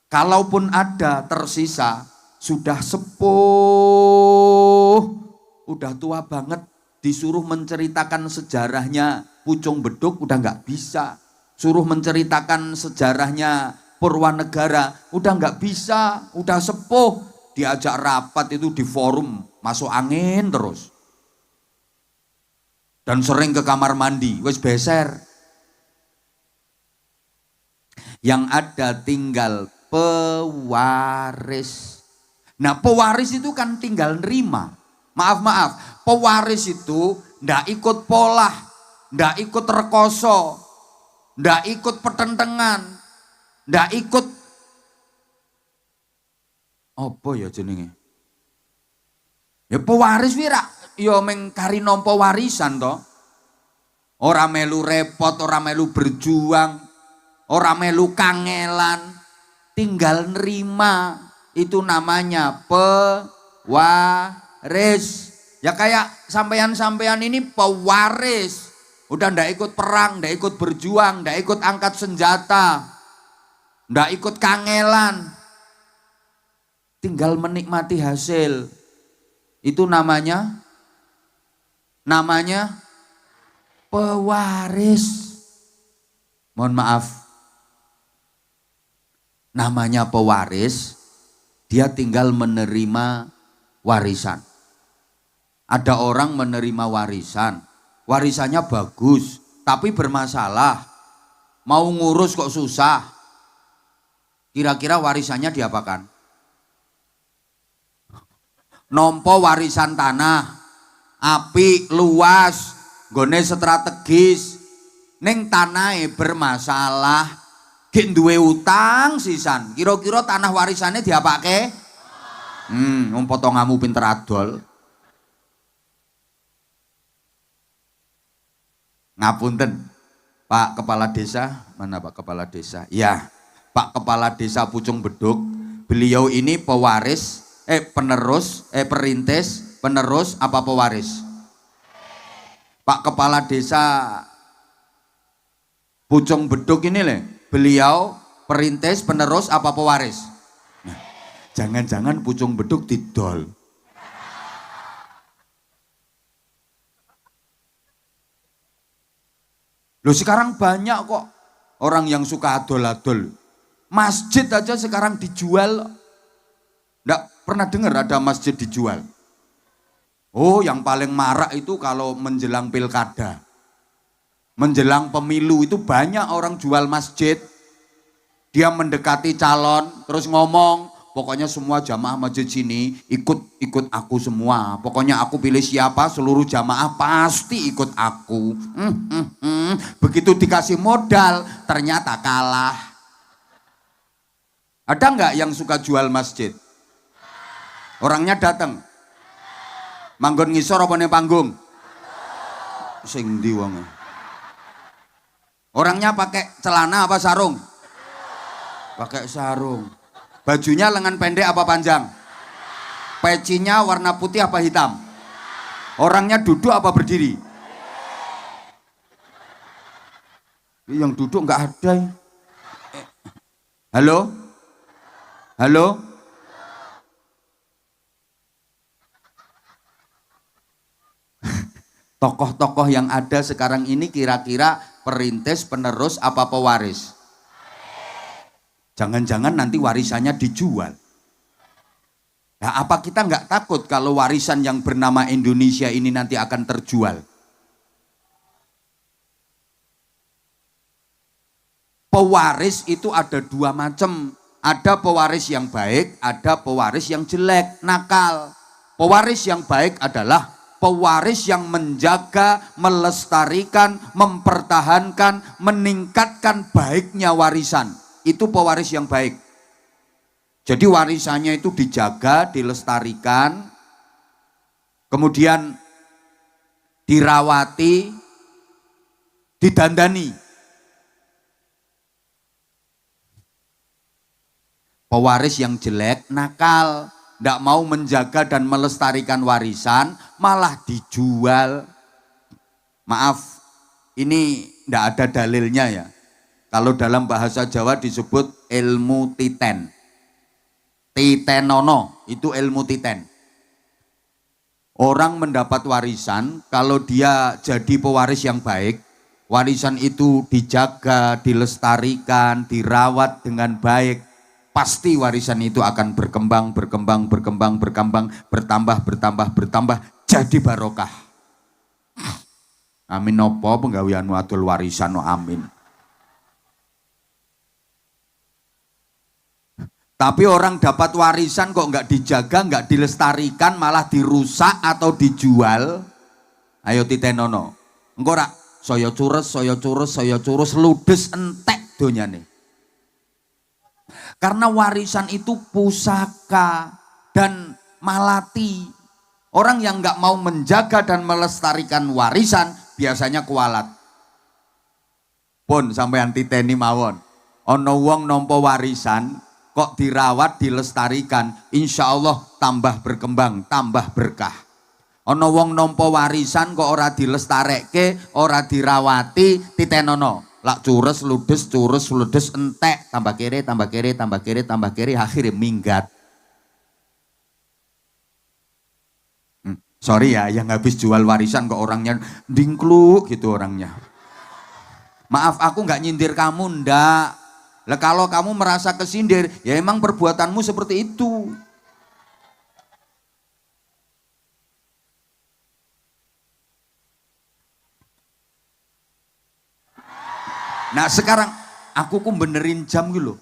Kalaupun ada tersisa, sudah sepuh, udah tua banget, disuruh menceritakan sejarahnya Pucung Beduk udah nggak bisa. Suruh menceritakan sejarahnya Purwanegara, udah nggak bisa, udah sepuh, diajak rapat itu di forum, masuk angin terus. Dan sering ke kamar mandi, wis beser. Yang ada tinggal pewaris. Nah pewaris itu kan tinggal nerima. Maaf, pewaris itu ndak ikut pola, ndak ikut rekoso, ndak ikut pertentangan, ndak ikut apa ya jenenge? Ya pewaris wira, ya mengkari nampa warisan to. Ora melu repot, ora melu berjuang, ora melu kangelan, tinggal nerima. Itu namanya pewaris. Ya kayak sampean-sampean ini pewaris. Udah ndak ikut perang, ndak ikut berjuang, ndak ikut angkat senjata, ndak ikut kangelan. Tinggal menikmati hasil. Itu namanya pewaris. Mohon maaf. Namanya pewaris, dia tinggal menerima warisan. Ada orang menerima warisan, warisannya bagus, tapi bermasalah. Mau ngurus kok susah. Kira-kira warisannya diapakan? Nompo warisan tanah, apik, luas, gone strategis, ning tanahe bermasalah, gek duwe utang sisan. Kira-kira tanah warisannya diapake? Potonganmu pinter adol. Ngapunten, Pak Kepala Desa, mana Pak Kepala Desa? Ya, Pak Kepala Desa Pucung Beduk, beliau ini pewaris, perintis, penerus apa pewaris? Pak Kepala Desa Pucung Beduk ini beliau perintis, penerus apa pewaris? Nah, jangan-jangan Pucung Beduk didol. Loh sekarang banyak kok orang yang suka adol-adol. Masjid aja sekarang dijual. Nggak pernah dengar ada masjid dijual. Oh yang paling marak itu kalau menjelang pilkada. Menjelang pemilu itu banyak orang jual masjid. Dia mendekati calon terus ngomong. Pokoknya semua jamaah masjid sini ikut aku semua. Pokoknya aku pilih siapa, seluruh jamaah pasti ikut aku. Begitu dikasih modal, ternyata kalah. Ada nggak yang suka jual masjid? Orangnya datang. Manggon ngisor apa ning panggung? Sing ndi wong. Orangnya pakai celana apa sarung? Pakai sarung. Bajunya lengan pendek apa panjang? Pecinya warna putih apa hitam? Orangnya duduk apa berdiri? Yang duduk nggak ada. Halo? Halo? Tokoh-tokoh yang ada sekarang ini kira-kira perintis, penerus apa pewaris? Jangan-jangan nanti warisannya dijual. Nah, apa kita nggak takut kalau warisan yang bernama Indonesia ini nanti akan terjual? Pewaris itu ada dua macam. Ada pewaris yang baik, ada pewaris yang jelek, nakal. Pewaris yang baik adalah pewaris yang menjaga, melestarikan, mempertahankan, meningkatkan baiknya warisan. Itu pewaris yang baik. Jadi warisannya itu dijaga, dilestarikan, kemudian dirawati, didandani. Pewaris yang jelek, nakal, tidak mau menjaga dan melestarikan warisan, malah dijual. Maaf, ini tidak ada dalilnya ya. Kalau dalam bahasa Jawa disebut ilmu titen. Titenono, itu ilmu titen. Orang mendapat warisan, kalau dia jadi pewaris yang baik, warisan itu dijaga, dilestarikan, dirawat dengan baik, pasti warisan itu akan berkembang, bertambah, jadi barokah. Amin. Nopo penggaweanmu atul warisan, no amin. Tapi orang dapat warisan kok nggak dijaga, nggak dilestarikan, malah dirusak atau dijual. Ayo titenono. Engko rak saya curus ludes entek donyane. Karena warisan itu pusaka dan malati. Orang yang nggak mau menjaga dan melestarikan warisan biasanya kualat. Pun sampean titeni mawon. Ono wong nampa warisan kok dirawat, dilestarikan, insya Allah tambah berkembang, tambah berkah. Ono wong nampa warisan kok ora dilestarekke, ora dirawati, titenono. Lak curus ludes entek, tambah kere, akhirnya minggat. Sorry ya, yang habis jual warisan kok orangnya dingkluk gitu orangnya. Maaf, aku nggak nyindir kamu, ndak. Lah kalau kamu merasa kesindir, ya emang perbuatanmu seperti itu. Nah sekarang aku benerin jam gitu loh.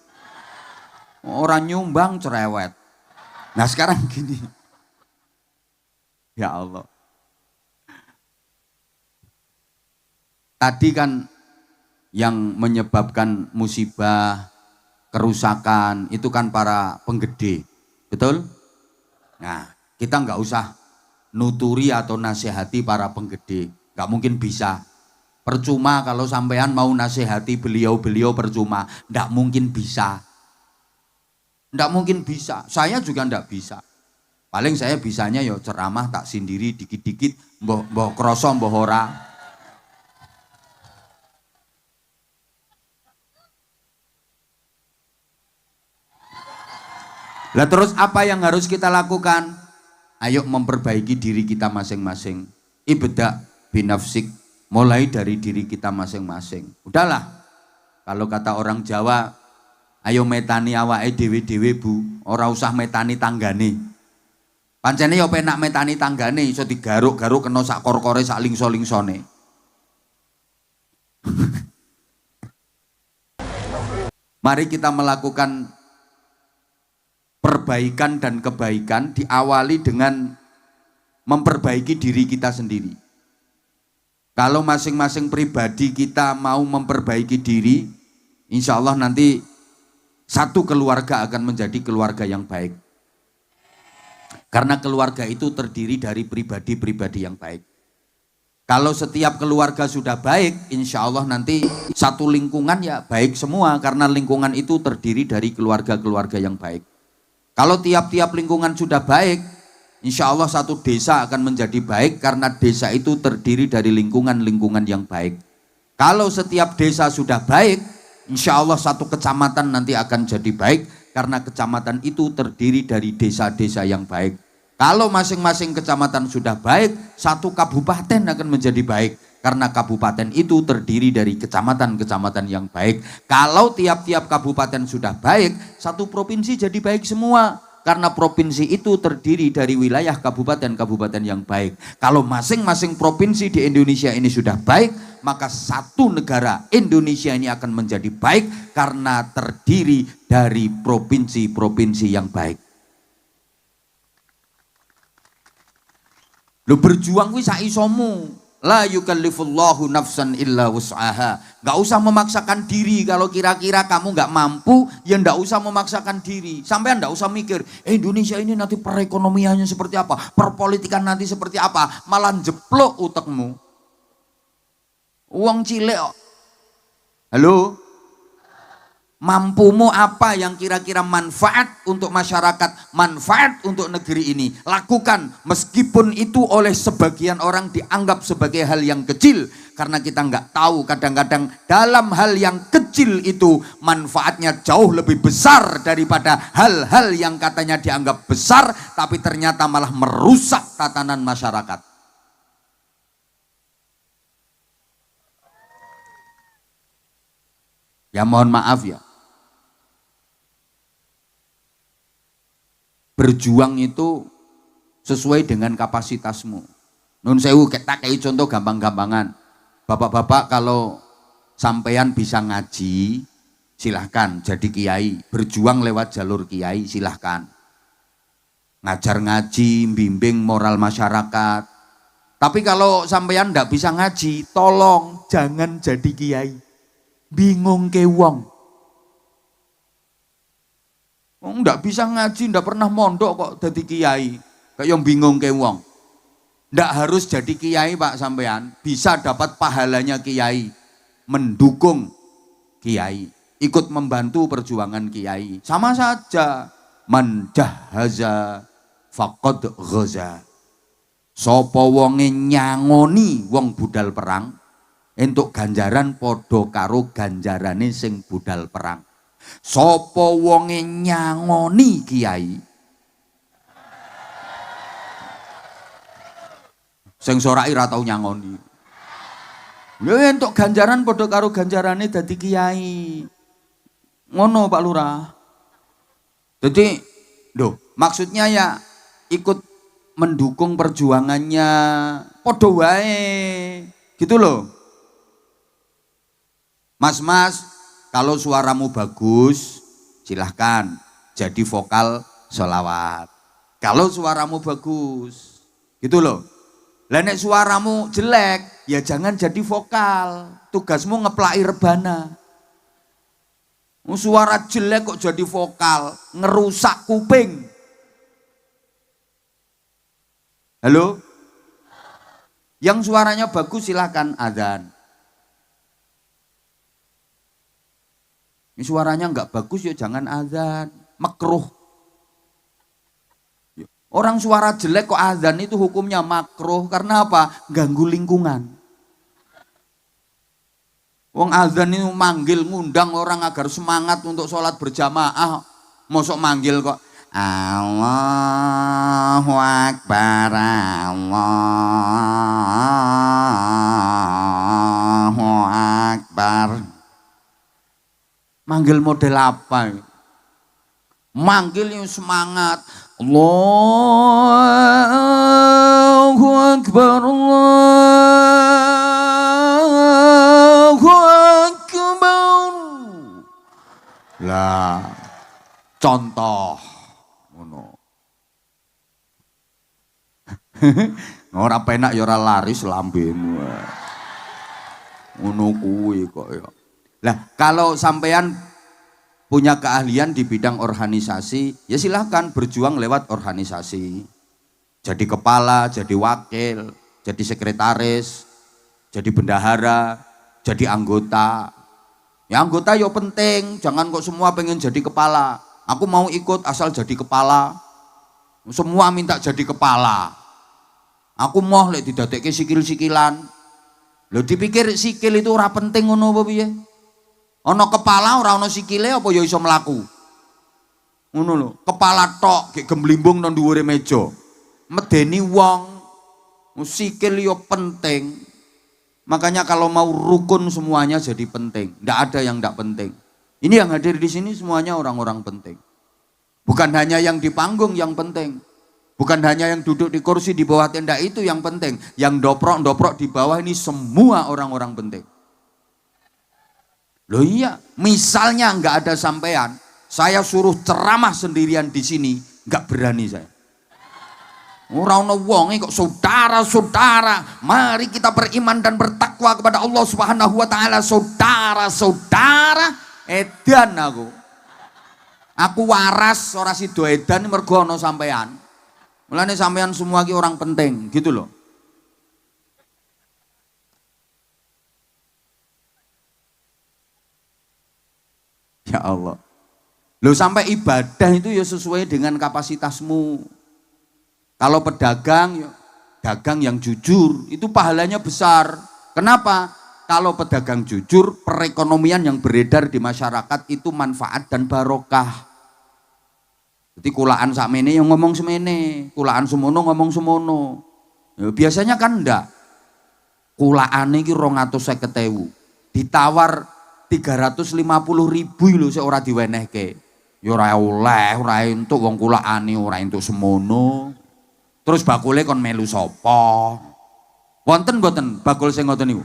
Orang nyumbang cerewet. Nah sekarang gini. Ya Allah. Tadi kan yang menyebabkan musibah, kerusakan itu kan para penggede, betul? Nah, kita nggak usah nuturi atau nasihati para penggede, nggak mungkin bisa. Percuma kalau sampean mau nasihati beliau-beliau percuma, nggak mungkin bisa. Nggak mungkin bisa, saya juga nggak bisa. Paling saya bisanya ya ceramah tak sendiri dikit-dikit, mbah kroso mbah ora. Lah terus apa yang harus kita lakukan? Ayo memperbaiki diri kita masing-masing. Ibda binafsik, mulai dari diri kita masing-masing. Udahlah, kalau kata orang Jawa, ayo metani awake dhewe-dhewe bu, ora usah metani tanggane. Pancene yo penak metani tanggane, iso digaruk-garuk kena sak kor-kore sak lingso-lingsone. Mari kita melakukan perbaikan dan kebaikan diawali dengan memperbaiki diri kita sendiri. Kalau masing-masing pribadi kita mau memperbaiki diri, insya Allah nanti satu keluarga akan menjadi keluarga yang baik. Karena keluarga itu terdiri dari pribadi-pribadi yang baik. Kalau setiap keluarga sudah baik, insya Allah nanti satu lingkungan ya baik semua, karena lingkungan itu terdiri dari keluarga-keluarga yang baik. Kalau tiap-tiap lingkungan sudah baik, insya Allah satu desa akan menjadi baik karena desa itu terdiri dari lingkungan-lingkungan yang baik. Kalau setiap desa sudah baik, insya Allah satu kecamatan nanti akan jadi baik karena kecamatan itu terdiri dari desa-desa yang baik. Kalau masing-masing kecamatan sudah baik, satu kabupaten akan menjadi baik. Karena kabupaten itu terdiri dari kecamatan-kecamatan yang baik. Kalau tiap-tiap kabupaten sudah baik, satu provinsi jadi baik semua. Karena provinsi itu terdiri dari wilayah kabupaten-kabupaten yang baik. Kalau masing-masing provinsi di Indonesia ini sudah baik, maka satu negara Indonesia ini akan menjadi baik karena terdiri dari provinsi-provinsi yang baik. Lu berjuang wis sak isomu. La yukallifullahu nafsan illa wus'aha. Gak usah memaksakan diri. Kalau kira-kira kamu gak mampu, ya gak usah memaksakan diri. Sampai gak usah mikir, Indonesia ini nanti perekonomiannya seperti apa, perpolitikan nanti seperti apa. Malah jeplok utekmu. Uang cilik kok. Halo? Mampumu apa yang kira-kira manfaat untuk masyarakat, manfaat untuk negeri ini. Lakukan, meskipun itu oleh sebagian orang dianggap sebagai hal yang kecil. Karena kita nggak tahu kadang-kadang dalam hal yang kecil itu manfaatnya jauh lebih besar daripada hal-hal yang katanya dianggap besar, tapi ternyata malah merusak tatanan masyarakat. Ya mohon maaf ya. Berjuang itu sesuai dengan kapasitasmu. Nun sewu kita kayak contoh gampang-gampangan. Bapak-bapak kalau sampean bisa ngaji, silahkan jadi kiai. Berjuang lewat jalur kiai, silahkan. Ngajar ngaji, bimbing moral masyarakat. Tapi kalau sampean ndak bisa ngaji, tolong jangan jadi kiai. Bingung ke wong. Ndak bisa ngaji, ndak pernah mondok kok jadi kiai. Kayak yang bingung ke wong. Ndak harus jadi kiai Pak sampean, bisa dapat pahalanya kiai. Mendukung kiai, ikut membantu perjuangan kiai. Sama saja, man jahaza faqad ghaza. Sapa wonge nyangoni wong budal perang, entuk ganjaran padha karo ganjarane sing budal perang. Sapa wonge nyangoni kiai, sing sorai ra tau nyangoni. Ya entuk ganjaran padha karo ganjarane dadi kiai. Ngono Pak Lurah. Jadi, maksudnya ya ikut mendukung perjuangannya padha wae. Gitu loh. Mas-mas, kalau suaramu bagus, silahkan jadi vokal sholawat. Kalau suaramu bagus, gitu loh. Lah nek suaramu jelek, ya jangan jadi vokal. Tugasmu ngeplaki rebana. Suara jelek kok jadi vokal, ngerusak kuping. Halo? Yang suaranya bagus silahkan adzan. Ini suaranya enggak bagus ya jangan adzan, makruh. Orang suara jelek kok adzan itu hukumnya makruh karena apa? Ganggu lingkungan. Wong adzan itu manggil ngundang orang agar semangat untuk sholat berjamaah. Mosok manggil kok Allahu Akbar, Allahu Akbar. Manggil model apa? Manggil yang semangat. Allahu Akbar, Allahu Akbar. Lah, contoh. Ngono. Ora penak ya ora laris lambemu. Ngono kuwi kok ya. Lah kalau sampean punya keahlian di bidang organisasi, ya silahkan berjuang lewat organisasi. Jadi kepala, jadi wakil, jadi sekretaris, jadi bendahara, jadi anggota. Ya anggota ya penting, jangan kok semua pengen jadi kepala. Aku mau ikut asal jadi kepala. Semua minta jadi kepala. Aku mau lek didadekke sikil-sikilan. Lho dipikir sikil itu ora penting ngono apa piye? Ana kepala ora ana sikile apa ya iso mlaku. Ngono lho, kepala tok gek gemblimbung nang dhuwure meja. Medeni wong. Sikil yo penting. Makanya kalau mau rukun semuanya jadi penting. Ndak ada yang ndak penting. Ini yang hadir di sini semuanya orang-orang penting. Bukan hanya yang di panggung yang penting. Bukan hanya yang duduk di kursi di bawah tenda itu yang penting. Yang doprok-doprok di bawah ini semua orang-orang penting. Loh iya, misalnya nggak ada sampean, saya suruh ceramah sendirian di sini, nggak berani saya. Ora ono wong kok saudara-saudara, mari kita beriman dan bertakwa kepada Allah Subhanahu wa taala, saudara-saudara, edan aku. Aku waras ora sida edan mergo ana sampean. Mulane sampean semua ki orang penting, gitu loh. Ya Allah. Loh sampai ibadah itu ya sesuai dengan kapasitasmu. Kalau pedagang, ya dagang yang jujur, itu pahalanya besar. Kenapa? Kalau pedagang jujur, perekonomian yang beredar di masyarakat itu manfaat dan barokah. Jadi kulaan sakmene yang ngomong semene, kulaan semono ngomong semono. Ya, biasanya kan enggak. Kulaane iki 250.000. 350.000 lho sik ora diwenehke. Ya ora oleh, ora entuk wong kulaane ora entuk semono. Terus bakule kon melu sapa? Wonten mboten bakul sing ngoten niku?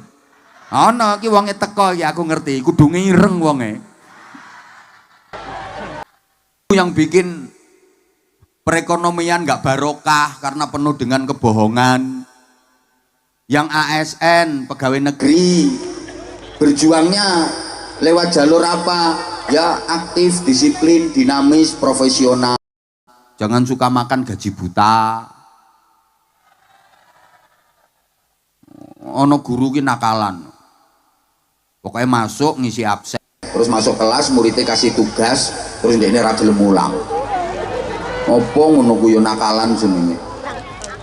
Ana iki wonge teko iki aku ngerti, kudu ngireng wonge. Yang bikin perekonomian nggak barokah karena penuh dengan kebohongan. Yang ASN pegawai negeri berjuangnya lewat jalur apa? Ya aktif, disiplin, dinamis, profesional. Jangan suka makan gaji buta. Ono guru ki nakalan. Pokoknya masuk ngisi absen. Terus masuk kelas muridnya kasih tugas, terus ndekne ra gelem mulang. Opo ngono ku yo nakalan jenenge.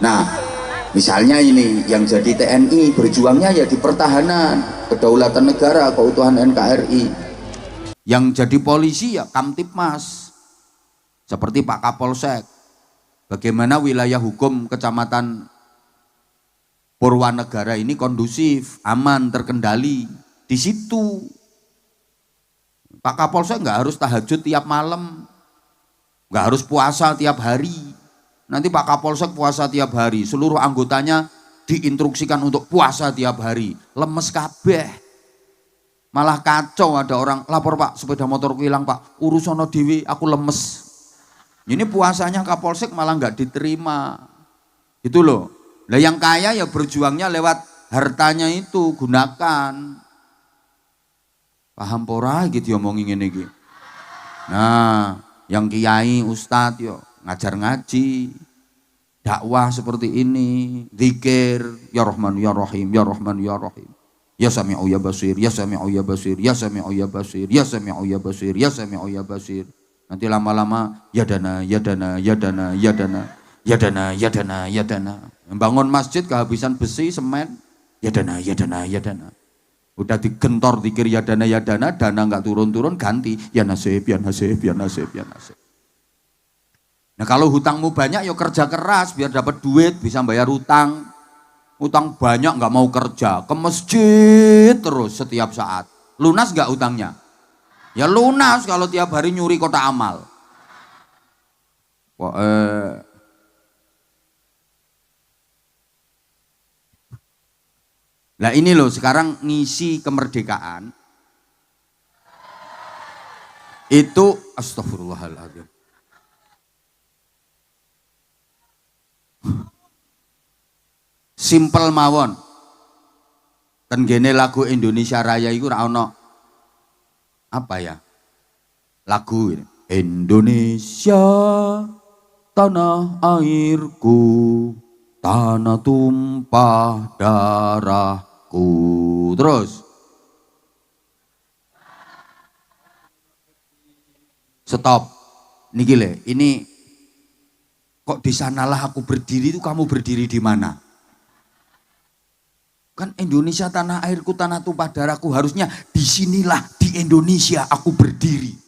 Nah, misalnya ini yang jadi TNI berjuangnya ya di pertahanan, kedaulatan negara, keutuhan NKRI. Yang jadi polisi ya Kamtipmas, seperti Pak Kapolsek. Bagaimana wilayah hukum Kecamatan Purwanegara ini kondusif, aman, terkendali. Di situ Pak Kapolsek nggak harus tahajud tiap malam, nggak harus puasa tiap hari. Nanti Pak Kapolsek puasa tiap hari, seluruh anggotanya diinstruksikan untuk puasa tiap hari. Lemes kabeh. Malah kacau, ada orang lapor, Pak sepeda motorku hilang Pak, urusono dewi aku lemes. Ini puasanya Kapolsek malah nggak diterima. Itu loh. Lah yang kaya ya berjuangnya lewat hartanya itu, gunakan. Paham pora gitu omongin ini gitu. Nah, yang kiai, ustadz yo ngajar ngaji, dakwah seperti ini, zikir, ya Rahman ya Rahim, ya Rahman ya Rahim. Ya Sami'u ya Basir, ya Sami'u ya Basir, ya Sami'u ya Basir, ya Sami'u ya Basir, ya Sami'u ya Basir. Nanti lama-lama ya dana, ya dana, ya dana, ya dana, ya dana, ya dana, ya dana. Membangun masjid kehabisan besi, semen, ya dana, ya dana, ya dana. Udah digentor dikir ya dana nggak turun-turun ganti ya nasib, ya nasib, ya nasib, ya nasib. Nah kalau hutangmu banyak ya kerja keras biar dapat duit, bisa bayar hutang. Utang banyak nggak mau kerja, ke masjid terus setiap saat. Lunas nggak utangnya? Ya lunas kalau tiap hari nyuri kotak amal. Wah, Nah ini loh sekarang ngisi kemerdekaan. Itu astagfirullahaladzim. Simpel mawon. Tenggene lagu Indonesia Raya itu ora ono apa ya? Lagu ini. Indonesia tanah airku, tanah tumpah darahku. Terus stop. Niki le, ini kok di sanalah aku berdiri itu kamu berdiri di mana? Kan Indonesia tanah airku, tanah tumpah darahku, harusnya disinilah di Indonesia aku berdiri.